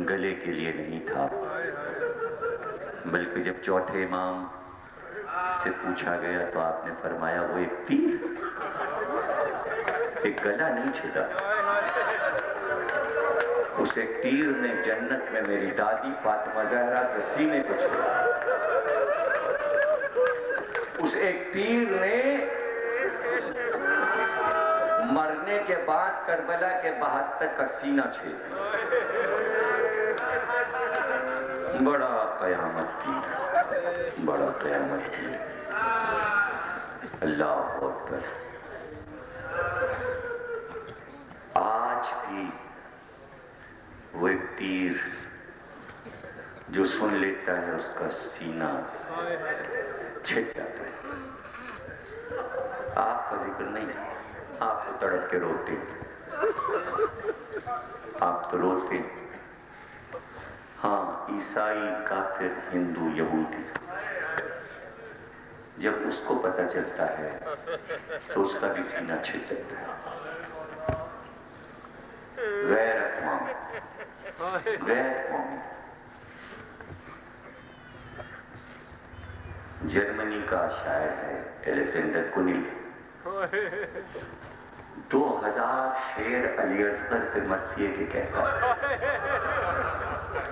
گلے کے لیے نہیں تھا، بلکہ جب چوتھے امام سے پوچھا گیا تو آپ نے فرمایا وہ ایک تیر، ایک گلا نہیں چھیدا. اس ایک تیر نے جنت میں میری دادی فاطمہ زہرا کے سینے کو چھیدا. اس ایک تیر نے مرنے کے بعد کربلا کے 72 کا سینہ چھیدا. بڑا قیامت کی، بڑا قیامت کی. اللہ اکبر. آج بھی وہ ایک تیر جو سن لیتا ہے اس کا سینہ چھٹ جاتا ہے. آپ کا ذکر نہیں، آپ تو تڑپ کے روتے، آپ تو روتے. ہاں، عیسائی، کافر، ہندو، یہودی، جب اس کو پتہ چلتا ہے تو اس کا بھی سینہ چھٹ جاتا ہے. غیر قومی. جرمنی کا شاعر ہے الیگزینڈر کنیل. 2000 شعر علی اصغر پہ مرثیے کے کہتا ہے.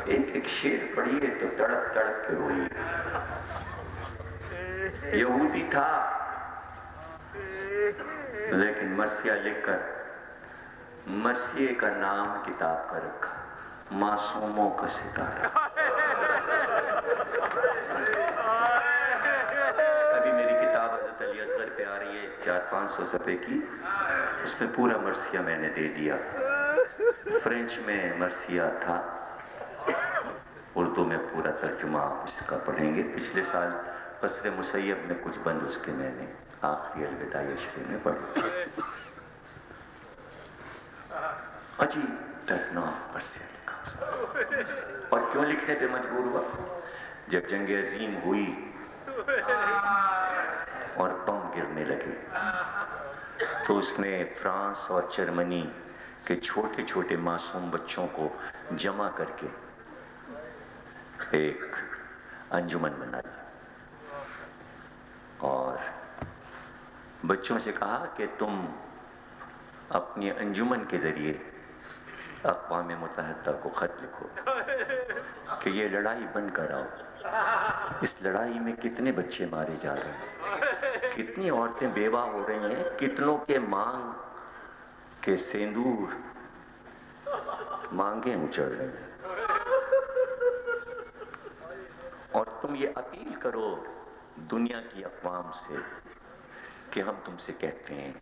ایک ایک شعر پڑھیے تو تڑپ تڑپ کے روئیے. یہودی تھا لیکن مرثیہ لکھ کر مرثیے کا نام کتاب کا رکھا، معصوموں کا ستارہ. ابھی میری کتاب حضرت علی اصغر پہ آ رہی ہے 400-500 صفحے کی، اس میں پورا مرثیہ میں نے دے دیا. فرینچ میں مرثیہ تھا، اردو میں پورا ترجمہ اس کا پڑھیں گے. پچھلے سال قصر مسیب میں کچھ بند اس کے میں نے آخری الوداع شریف میں پڑھی. عجیب دردناک مرثیہ لکھا. اور کیوں لکھنے پہ مجبور ہوا؟ جب جنگ عظیم ہوئی اور بم گرنے لگے تو اس نے فرانس اور جرمنی کے چھوٹے چھوٹے معصوم بچوں کو جمع کر کے ایک انجمن بنائی اور بچوں سے کہا کہ تم اپنی انجمن کے ذریعے اقوام متحدہ کو خط لکھو کہ یہ لڑائی بند کراؤ. اس لڑائی میں کتنے بچے مارے جا رہے ہیں، کتنی عورتیں بیوہ ہو رہی ہیں، کتنوں کے مانگ کے سیندور مانگیں اچڑ رہے ہیں. اور تم یہ اپیل کرو دنیا کی اقوام سے کہ ہم تم سے کہتے ہیں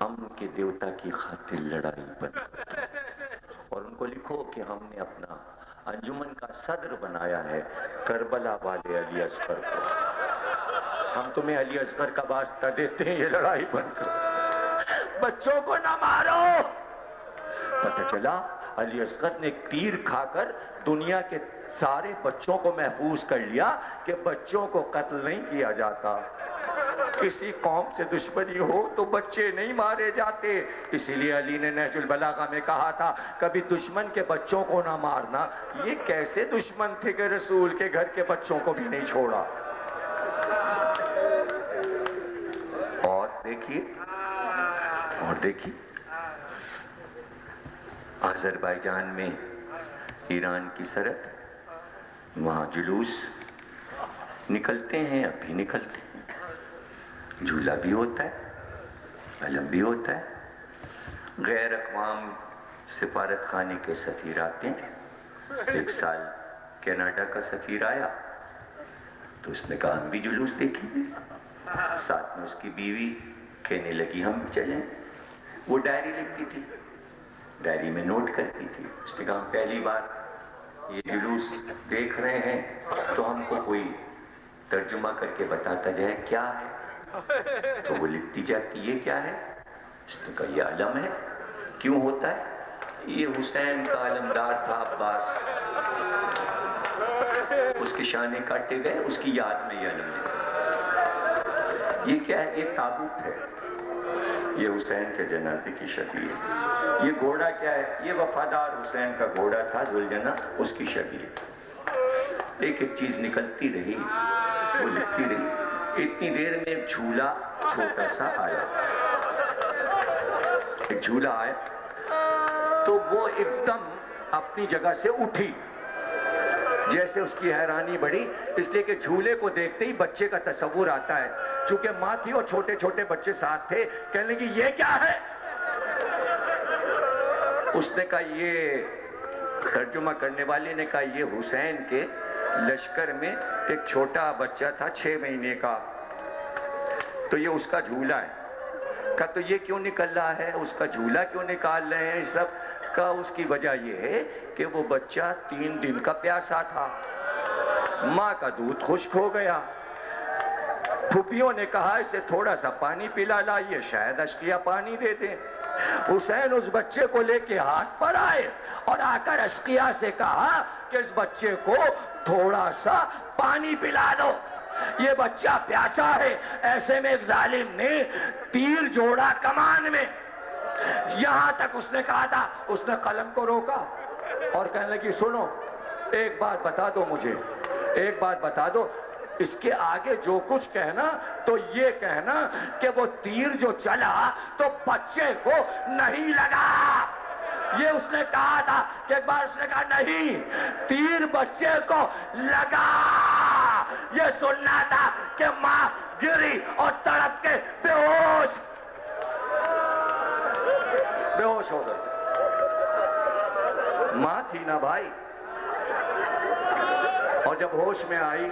امن کے دیوتا کی خاطر لڑائی بند کرو. اور ان کو لکھو کہ ہم نے اپنا انجمن کا صدر بنایا ہے کربلا والے علی اصغر کو. ہم تمہیں علی اصغر کا واسطہ دیتے ہیں، یہ لڑائی بند کرو، بچوں کو نہ مارو. پتہ چلا علی اصغر نے ایک تیر کھا کر دنیا کے سارے بچوں کو محفوظ کر لیا کہ بچوں کو قتل نہیں کیا جاتا. کسی قوم سے دشمنی ہو تو بچے نہیں مارے جاتے. اسی لیے علی نے نہج البلاغہ میں کہا تھا کبھی دشمن کے بچوں کو نہ مارنا. یہ کیسے دشمن تھے کہ رسول کے گھر کے بچوں کو بھی نہیں چھوڑا. اور دیکھیے آذربائیجان میں ایران کی سرحد، وہاں جلوس نکلتے ہیں، اب بھی نکلتے ہیں، جھولا بھی ہوتا ہے، علم بھی ہوتا ہے. غیر اقوام سفارت خانے کے سفیر آتے ہیں. ایک سال کینیڈا کا سفیر آیا تو اس نے کہا ہم بھی جلوس دیکھیں گے. ساتھ میں اس کی بیوی کہنے لگی ہم چلیں. وہ ڈائری لکھتی تھی، ڈائری میں نوٹ کرتی تھی. اس نے کہا پہلی بار یہ جلوس دیکھ رہے ہیں تو ہم کو کوئی ترجمہ کر کے بتاتا جائے کیا ہے. تو وہ لکھتی جاتی یہ کیا ہے. اس نے کہا یہ علم ہے. کیوں ہوتا ہے؟ یہ حسین کا علمدار تھا عباس، اس کے شانے کاٹے گئے، اس کی یاد میں یہ علم ہے. یہ کیا ہے؟ یہ تابوت ہے، یہ حسین کے جنازے کی شکل ہے. یہ گھوڑا کیا ہے؟ یہ وفادار حسین کا گھوڑا تھا ذوالجناح، اس کی شکل ہے. ایک ایک چیز نکلتی رہی، وہ لکھتی رہی. اتنی دیر میں ایک جھولا چھوٹا سا آیا. ایک جھولا آیا تو وہ ایک دم اپنی جگہ سے اٹھی. جیسے اس کی حیرانی بڑھی، اس لیے کہ جھولے کو دیکھتے ہی بچے کا تصور آتا ہے. چونکہ ماں تھی اور چھوٹے چھوٹے بچے ساتھ تھے، کہنے لگی یہ کیا ہے؟ اس نے کہا، یہ ترجمہ کرنے والے نے کہا یہ حسین کے لشکر میں ایک چھوٹا بچہ تھا 6 مہینے کا، تو یہ اس کا جھولا ہے. کہا تو یہ کیوں نکل رہا ہے، اس کا جھولا کیوں نکال رہے ہیں سب؟ کہا اس کی وجہ یہ ہے کہ وہ بچہ 3 دن کا پیاسا تھا، ماں کا دودھ خشک ہو گیا. پھوپھیوں نے کہا اسے تھوڑا سا پانی پلا لائیے، شاید اشقیہ پانی دے دیں. حسین اس بچے کو لے کے ہاتھ پر آئے اور آ کر اشقیہ سے کہا کہ اس بچے کو تھوڑا سا پانی پلا دو، یہ بچہ پیاسا ہے. ایسے میں ایک ظالم نے تیر جوڑا کمان میں. یہاں تک اس نے کہا تھا، اس نے قلم کو روکا اور کہنے لگی سنو، ایک بات بتا دو مجھے، ایک بات بتا دو، اس کے آگے جو کچھ کہنا تو یہ کہنا کہ وہ تیر جو چلا تو بچے کو نہیں لگا. یہ اس نے کہا تھا کہ ایک بار اس نے کہا نہیں، تیر بچے کو لگا. یہ سننا تھا کہ ماں گری اور تڑپ کے بے ہوش ہو گئی. ماں تھی نا بھائی. اور جب ہوش میں آئی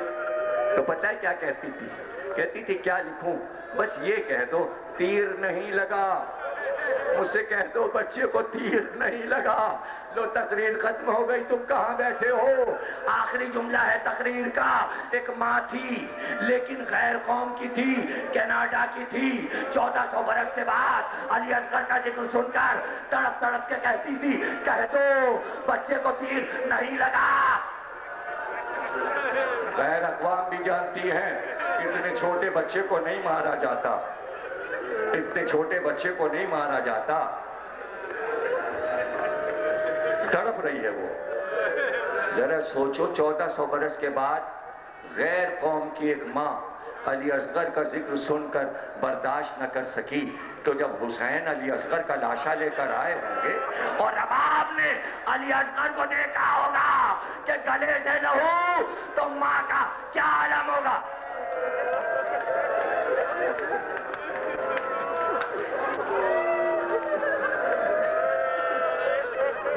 تو پتہ ہے کیا کہتی تھی؟ کہتی تھی کیا لکھوں؟ بس یہ کہہ دو تیر نہیں لگا. مجھ سے کہہ دو بچے کو تیر نہیں لگا. لو تقریر ختم ہو گئی، تم کہاں بیٹھے ہو؟ آخری جملہ ہے تقریر کا. ایک ماں تھی لیکن غیر قوم کی تھی، کینیڈا کی تھی. 1400 برس کے بعد علی اصغر کا ذکر سن کر تڑپ تڑپ کے کہتی تھی کہہ دو بچے کو تیر نہیں لگا. غیر اقوام بھی جانتی ہیں اتنے چھوٹے بچے کو نہیں مارا جاتا، اتنے چھوٹے بچے کو نہیں مارا جاتا. تڑپ رہی ہے وہ. ذرا سوچو 1400 برس کے بعد غیر قوم کی ایک ماں علی اصغر کا ذکر سن کر برداشت نہ کر سکی، تو جب حسین علی اصغر کا لاشا لے کر آئے ہوں گے اور رباب نے علی اصغر کو دیکھا ہوگا کہ گلے سے لہو، تو ماں کا کیا عالم ہوگا؟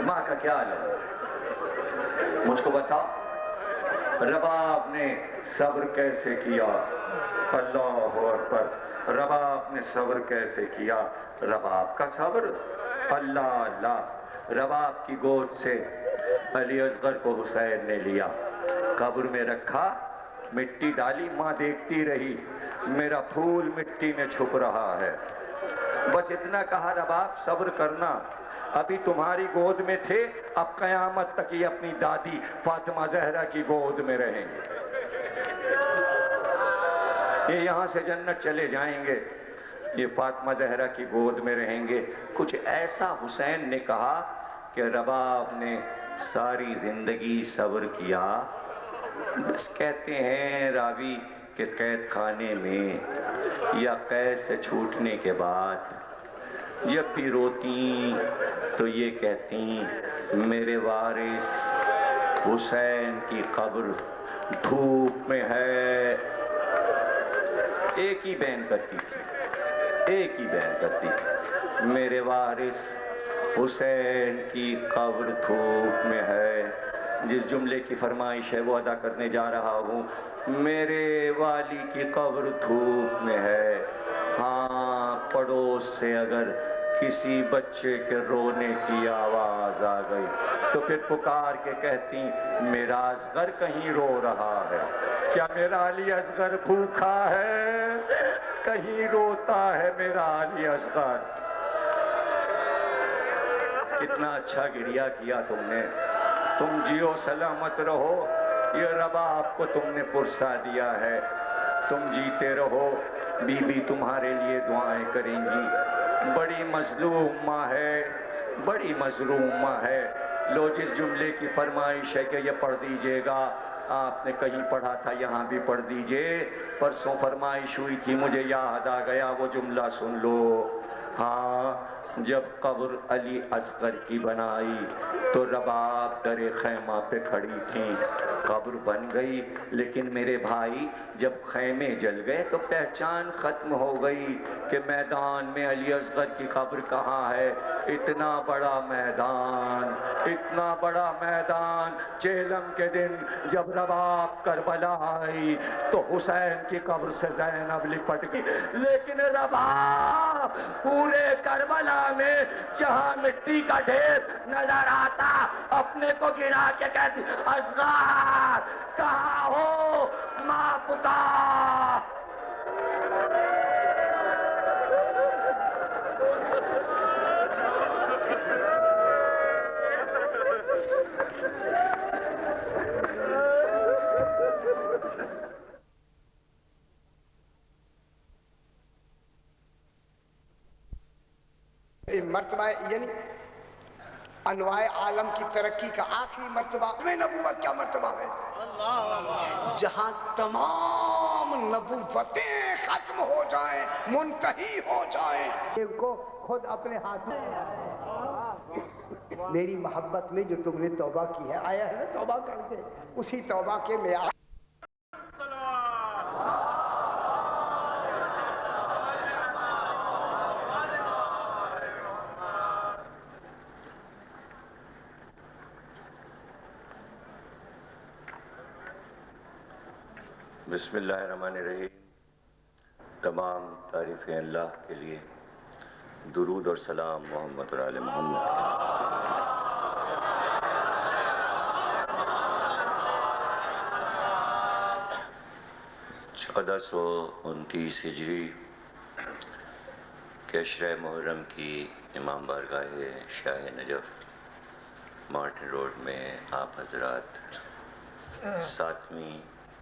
ماں کا کیا عالم ہوگا؟ مجھ کو بتا، رباب نے صبر کیسے کیا؟ اللہ اکبر. رباب نے صبر کیسے کیا؟ رباب کا صبر اللہ اللہ، رباب کی گود سے علی اصغر کو حسین نے لیا، قبر میں رکھا، مٹی ڈالی، ماں دیکھتی رہی، میرا پھول مٹی میں چھپ رہا ہے، بس اتنا کہا رباب صبر کرنا، ابھی تمہاری گود میں تھے، اب قیامت تک یہ اپنی دادی فاطمہ زہرا کی گود میں رہیں گے، یہ یہاں سے جنت چلے جائیں گے، یہ فاطمہ زہرا کی گود میں رہیں گے۔ کچھ ایسا حسین نے کہا کہ رباب نے ساری زندگی صبر کیا، بس کہتے ہیں راوی کہ قید خانے میں یا قید سے چھوٹنے کے بعد جب بھی روتی تو یہ کہتی میرے وارث حسین کی قبر دھوپ میں ہے، ایک ہی بین کرتی تھی، ایک ہی بین کرتی تھی، میرے وارث حسین کی قبر دھوپ میں ہے۔ جس جملے کی فرمائش ہے وہ ادا کرنے جا رہا ہوں، میرے والی کی قبر دھوپ میں ہے، ہاں پڑوس سے اگر کسی بچے کے رونے کی آواز آ گئی تو پھر پکار کے کہتی میرا اصغر کہیں رو رہا ہے، کیا میرا علی اصغر بھوکا ہے، کہیں روتا ہے میرا علی اصغر۔ کتنا اچھا گریہ کیا تم نے، تم جیو سلامت رہو، یہ رباب کو تم نے پرسا دیا ہے، تم جیتے رہو، بی بی تمہارے لیے دعائیں کریں گی، بڑی مظلوم ماں ہے، بڑی مظلوم ماں ہے۔ لو جس جملے کی فرمائش ہے کہ یہ پڑھ دیجئے گا، آپ نے کہیں پڑھا تھا یہاں بھی پڑھ دیجئے، پرسوں فرمائش ہوئی تھی مجھے یاد آ گیا وہ جملہ سن لو، ہاں جب قبر علی اصغر کی بنائی تو رباب در خیمہ پہ کھڑی تھیں، قبر بن گئی لیکن میرے بھائی جب خیمے جل گئے تو پہچان ختم ہو گئی کہ میدان میں علی اصغر کی قبر کہاں ہے، اتنا بڑا میدان، اتنا بڑا میدان، چیلم کے دن جب رباب کربلا آئی تو حسین کی قبر سے زینب لپٹ گئی، لیکن رباب پورے کربلا میں جہاں مٹی کا ڈھیر نظر آتا اپنے کو گرا کے کہتی اصغر کہاں ہو، ماں پکار۔ مرتبہ یعنی انواع عالم کی ترقی کا آخری مرتبہ میں نبوت کیا مرتبہ ہے جہاں تمام نبوتیں ختم ہو جائیں، منتہی ہو جائیں، کو خود اپنے ہاتھوں میری محبت میں جو تم نے توبہ کی ہے، آیا ہے نا توبہ کر کے، اسی توبہ کے معیار بسم اللہ الرحمن الرحیم۔ تمام تعریفیں اللہ کے لیے، درود اور سلام محمد اور آل محمد کے لیے۔ 1429 ہجری کے عشرہ محرم کی امام بارگاہ شاہ نجف مارٹن روڈ میں آپ حضرات 7ویں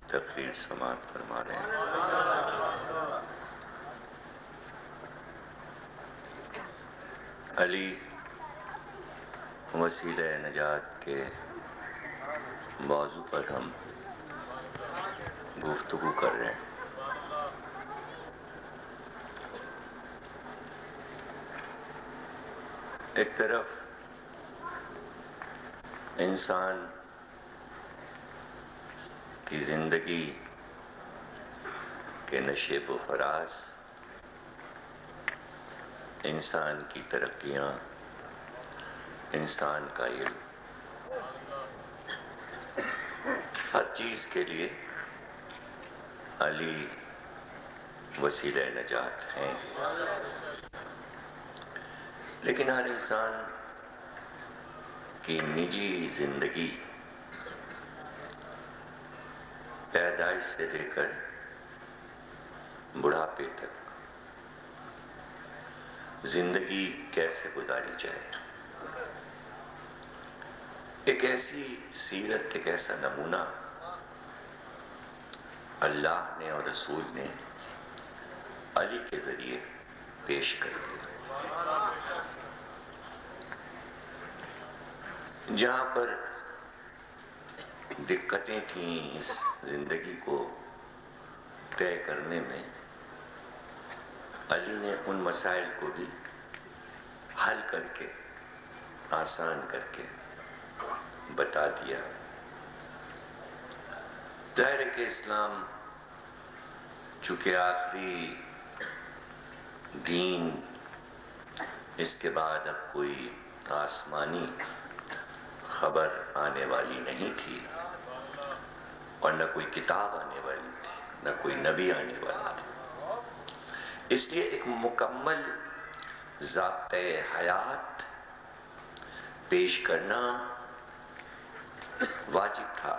تقریر سماعت فرما رہے ہیں۔ علی وسیلہ نجات کے موضوع پر ہم گفتگو کر رہے ہیں۔ ایک طرف انسان کی زندگی کے نشیب و فراز، انسان کی ترقیاں، انسان کا علم، ہر چیز کے لیے علی وسیلہ نجات ہیں۔ لیکن ہر انسان کی نجی زندگی پیدائش سے لے کر بڑھاپے تک زندگی کیسے گزاری جائے، ایک ایسی سیرت، ایک ایسا نمونہ اللہ نے اور رسول نے علی کے ذریعے پیش کر دیا، جہاں پر دقتیں تھیں اس زندگی کو طے کرنے میں، علی نے ان مسائل کو بھی حل کر کے، آسان کر کے بتا دیا۔ ظاہر ہے کہ اسلام چونکہ آخری دین، اس کے بعد اب کوئی آسمانی خبر آنے والی نہیں تھی، اور نہ کوئی کتاب آنے والی تھی، نہ کوئی نبی آنے والا تھا، اس لیے ایک مکمل ضابطۂ حیات پیش کرنا واجب تھا،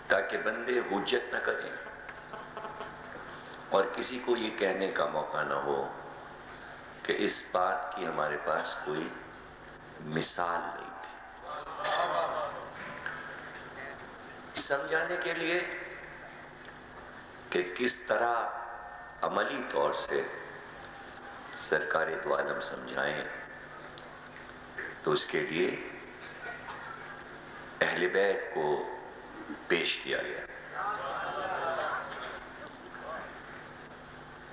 تاکہ بندے حجت نہ کریں اور کسی کو یہ کہنے کا موقع نہ ہو کہ اس بات کی ہمارے پاس کوئی مثال نہیں تھی۔ سمجھانے کے لیے کہ کس طرح عملی طور سے سرکار دو عالم سمجھائیں، تو اس کے لیے اہل بیت کو پیش کیا گیا،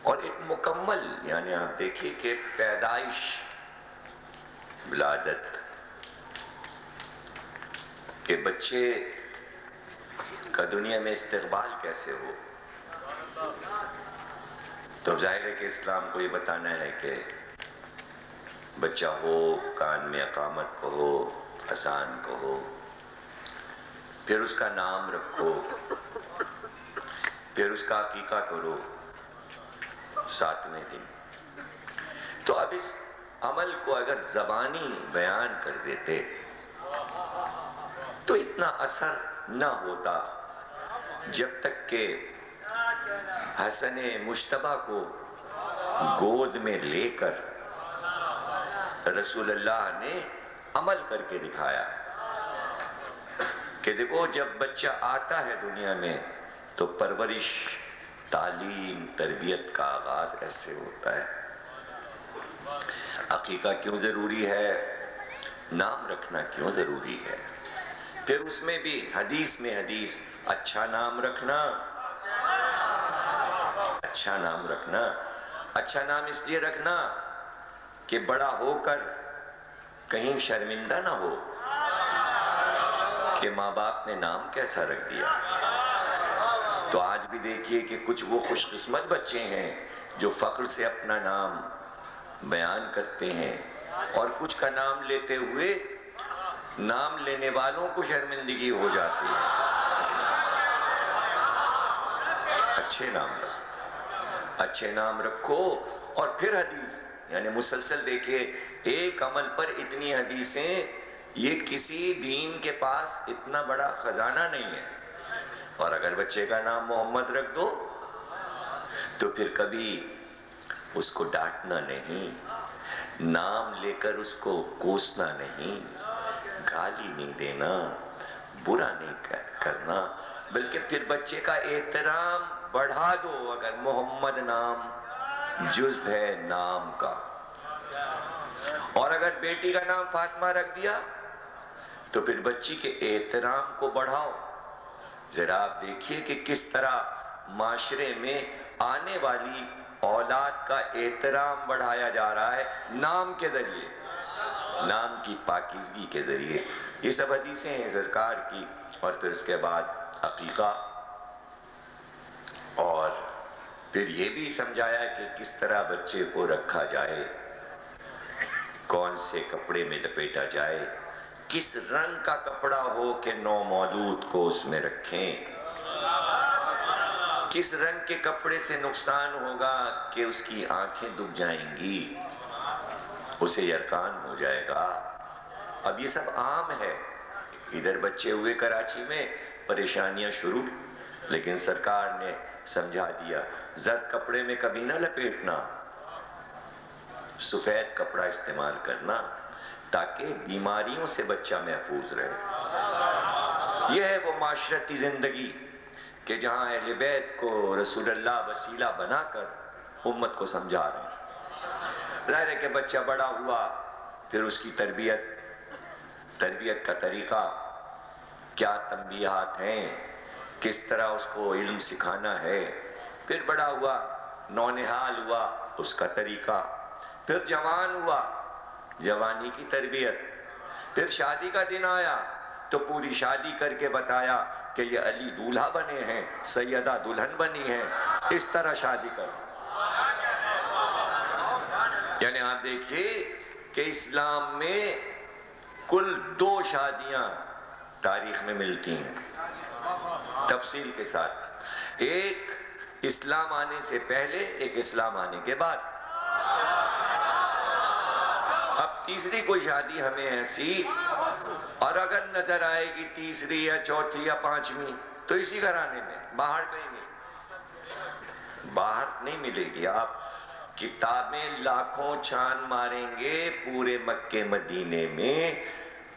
اور ایک مکمل، یعنی آپ دیکھیے کہ پیدائش، ولادت کہ بچے کا دنیا میں استقبال کیسے ہو، تو ظاہر ہے کہ اسلام کو یہ بتانا ہے کہ بچہ ہو، کان میں اقامت کہو، اذان کہو، پھر اس کا نام رکھو، پھر اس کا عقیقہ کرو 7ویں دن۔ تو اب اس عمل کو اگر زبانی بیان کر دیتے تو اتنا اثر نہ ہوتا، جب تک کہ حسن مجتبیٰ کو گود میں لے کر رسول اللہ نے عمل کر کے دکھایا کہ دیکھو جب بچہ آتا ہے دنیا میں تو پرورش، تعلیم، تربیت کا آغاز ایسے ہوتا ہے۔ عقیقہ کیوں ضروری ہے، نام رکھنا کیوں ضروری ہے، پھر اس میں بھی حدیث میں حدیث، اچھا نام رکھنا، اچھا نام رکھنا، اچھا نام اس لیے رکھنا کہ بڑا ہو کر کہیں شرمندہ نہ ہو کہ ماں باپ نے نام کیسا رکھ دیا۔ تو آج بھی دیکھیے کہ کچھ وہ خوش قسمت بچے ہیں جو فخر سے اپنا نام بیان کرتے ہیں، اور کچھ کا نام لیتے ہوئے نام لینے والوں کو شرمندگی ہو جاتی ہے۔ اچھے نام رکھو، اچھے نام رکھو، اور پھر حدیث، یعنی مسلسل دیکھیے ایک عمل پر اتنی حدیثیں، یہ کسی دین کے پاس اتنا بڑا خزانہ نہیں ہے۔ اور اگر بچے کا نام محمد رکھ دو تو پھر کبھی اس کو ڈانٹنا نہیں، نام لے کر اس کو کوسنا نہیں، گالی نہیں دینا، برا نہیں کرنا، بلکہ پھر بچے کا احترام بڑھا دو۔ اگر محمد نام جزو ہے نام کا، اور اگر بیٹی کا نام فاطمہ رکھ دیا تو پھر بچی کے احترام کو بڑھاؤ۔ ذرا آپ دیکھیے کہ کس طرح معاشرے میں آنے والی اولاد کا احترام بڑھایا جا رہا ہے نام کے ذریعے، نام کی پاکیزگی کے ذریعے۔ یہ سب حدیثیں ہیں سرکار کی، اور پھر اس کے بعد عقیقہ، اور پھر یہ بھی سمجھایا کہ کس طرح بچے کو رکھا جائے، کون سے کپڑے میں لپیٹا جائے، کس رنگ کا کپڑا ہو کہ نومولود کو اس میں رکھیں، کس رنگ کے کپڑے سے نقصان ہوگا کہ اس کی آنکھیں دب جائیں گی، اسے یقین ہو جائے گا۔ اب یہ سب عام ہے، ادھر بچے ہوئے کراچی میں، پریشانیاں شروع، لیکن سرکار نے سمجھا دیا زرد کپڑے میں کبھی نہ لپیٹنا، سفید کپڑا استعمال کرنا تاکہ بیماریوں سے بچہ محفوظ رہے۔ یہ ہے وہ معاشرتی زندگی کہ جہاں اہل بیت کو رسول اللہ وسیلہ بنا کر امت کو سمجھا رہے ہیں۔ ظاہر ہے کہ بچہ بڑا ہوا، پھر اس کی تربیت کا طریقہ کیا، تنبیہات ہیں، کس طرح اس کو علم سکھانا ہے، پھر بڑا ہوا، نونہال ہوا، اس کا طریقہ، پھر جوان ہوا، جوانی کی تربیت، پھر شادی کا دن آیا تو پوری شادی کر کے بتایا کہ یہ علی دولہا بنے ہیں، سیدہ دلہن بنی ہیں، اس طرح شادی کرو۔ یعنی آپ دیکھیے کہ اسلام میں کل 2 شادیاں تاریخ میں ملتی ہیں تفصیل کے ساتھ، ایک اسلام آنے سے پہلے، ایک اسلام آنے کے بعد۔ اب تیسری کوئی شادی ہمیں ایسی، اور اگر نظر آئے گی تیسری یا چوتھی یا 5ویں تو اسی گھرانے میں، باہر کہیں نہیں، باہر نہیں ملے گی۔ آپ کتابیں لاکھوں چھان ماریں گے پورے مکے مدینے میں،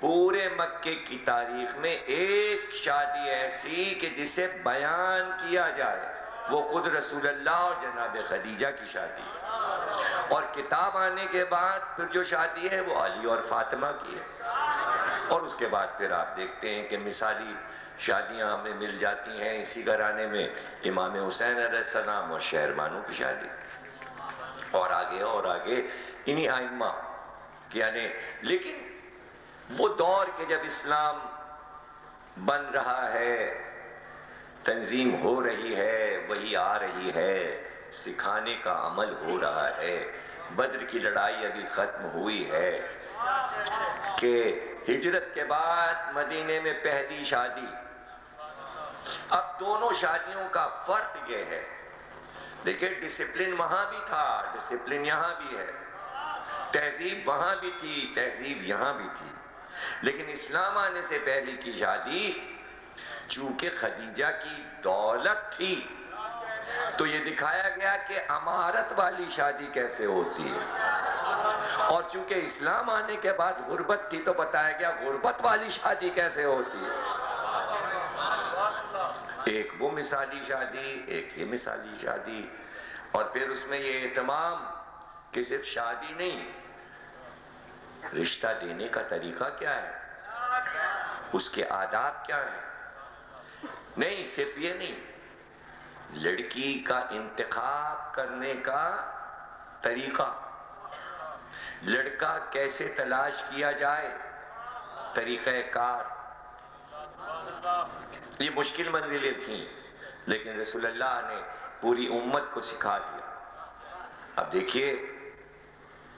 پورے مکے کی تاریخ میں ایک شادی ایسی کہ جسے بیان کیا جائے، وہ خود رسول اللہ اور جناب خدیجہ کی شادی ہے، اور کتاب آنے کے بعد پھر جو شادی ہے وہ علی اور فاطمہ کی ہے، اور اس کے بعد پھر آپ دیکھتے ہیں کہ مثالی شادیاں ہمیں مل جاتی ہیں اسی گھرانے میں، امام حسین علیہ السلام اور شہر بانو کی شادی، اور آگے انہی ائمہ یعنی۔ لیکن وہ دور کہ جب اسلام بن رہا ہے، تنظیم ہو رہی ہے، وہی آ رہی ہے، سکھانے کا عمل ہو رہا ہے، بدر کی لڑائی ابھی ختم ہوئی ہے، کہ ہجرت کے بعد مدینے میں پہلی شادی۔ اب دونوں شادیوں کا فرق یہ ہے، دیکھیں ڈسپلن وہاں بھی تھا، ڈسپلن یہاں بھی ہے، تہذیب وہاں بھی تھی، تہذیب یہاں بھی تھی، لیکن اسلام آنے سے پہلے کی شادی چونکہ خدیجہ کی دولت تھی تو یہ دکھایا گیا کہ امارت والی شادی کیسے ہوتی ہے، اور چونکہ اسلام آنے کے بعد غربت تھی تو بتایا گیا غربت والی شادی کیسے ہوتی ہے۔ ایک وہ مثالی شادی، ایک یہ مثالی شادی، اور پھر اس میں یہ اہتمام کہ صرف شادی نہیں، رشتہ دینے کا طریقہ کیا ہے، اس کے آداب کیا ہیں، نہیں صرف یہ نہیں، لڑکی کا انتخاب کرنے کا طریقہ، لڑکا کیسے تلاش کیا جائے، طریقہ کار، یہ مشکل منزلیں تھیں لیکن رسول اللہ نے پوری امت کو سکھا دیا۔ اب دیکھیے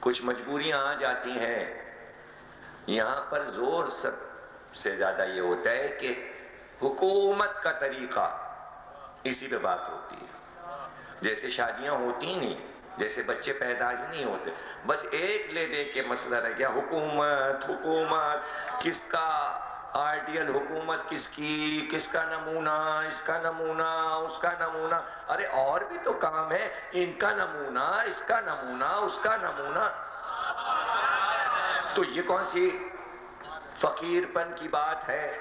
کچھ مجبوریاں آ جاتی ہیں، یہاں پر زور سب سے زیادہ یہ ہوتا ہے کہ حکومت کا طریقہ، اسی پہ بات ہوتی ہے، جیسے شادیاں ہوتی نہیں، جیسے بچے پیدا ہی نہیں ہوتے، بس ایک لے دے کے مسئلہ رہ گیا، حکومت کس کا آئیڈیل، حکومت کس کی، کس کا نمونہ، اس کا نمونہ، اس کا نمونہ، ارے اور بھی تو کام ہے، ان کا نمونہ، اس کا نمونہ، اس کا نمونہ، تو یہ کون سی فقیر پن کی بات ہے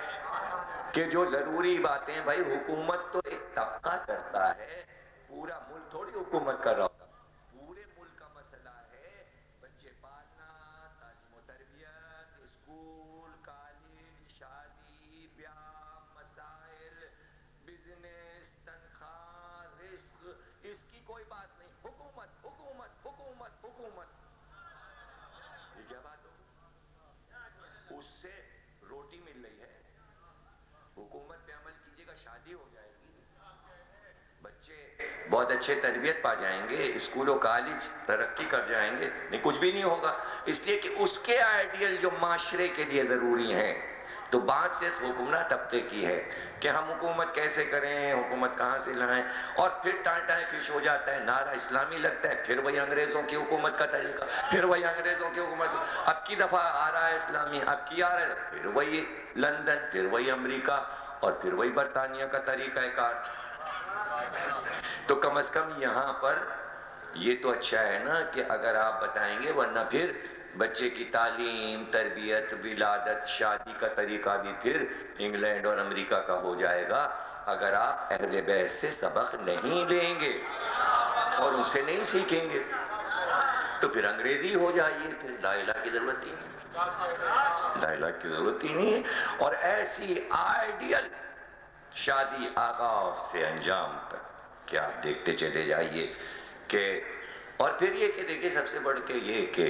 کہ جو ضروری باتیں، بھائی حکومت تو ایک طبقہ کرتا ہے، پورا ملک تھوڑی حکومت کر رہا ہوتا، پورے ملک کا مسئلہ ہے، بچے پالنا، تعلیم و تربیت، اسکول، کالج، شادی، بیاہ، مسائل، بزنس، تنخواہ، رزق، اس کی کوئی بات نہیں، حکومت حکومت حکومت حکومت، یہ کیا بات ہو، اس سے روٹی مل رہی ہے، حکومت پہ عمل کیجئے گا شادی ہو جائے گی، بچے بہت اچھے تربیت پا جائیں گے، اسکول و کالج ترقی کر جائیں گے، نہیں کچھ بھی نہیں ہوگا، اس لیے کہ اس کے آئیڈیل جو معاشرے کے لیے ضروری ہیں تو بات صرف حکمراں طبقے کی ہے کہ ہم حکومت کیسے کریں، حکومت کہاں سے لائیں، اور پھر ٹانٹائیں فش ہو جاتا ہے، نعرہ اسلامی لگتا ہے، پھر وہی انگریزوں کی حکومت کا طریقہ، پھر وہی انگریزوں کی حکومت، اب کی دفعہ آ رہا ہے اسلامی، اب کی آ رہا ہے، پھر وہی لندن، پھر وہی امریکہ، اور پھر وہی برطانیہ کا طریقہ کار۔ تو کم از کم یہاں پر یہ تو اچھا ہے نا کہ اگر آپ بتائیں گے، ورنہ پھر بچے کی تعلیم، تربیت، ولادت، شادی کا طریقہ بھی پھر انگلینڈ اور امریکہ کا ہو جائے گا اگر آپ اہل بیت سے سبق نہیں لیں گے اور ان سے نہیں سیکھیں گے، تو پھر انگریزی ہو جائیے، پھر لا الہ کی ضرورت ہی نہیں، لا الہ کی ضرورت ہی نہیں ہے۔ اور ایسی آئیڈیل شادی آغاز سے انجام تک کہ آپ دیکھتے چلے جائیے کہ، اور پھر یہ کہ دیکھیں سب سے بڑھ کے یہ کہ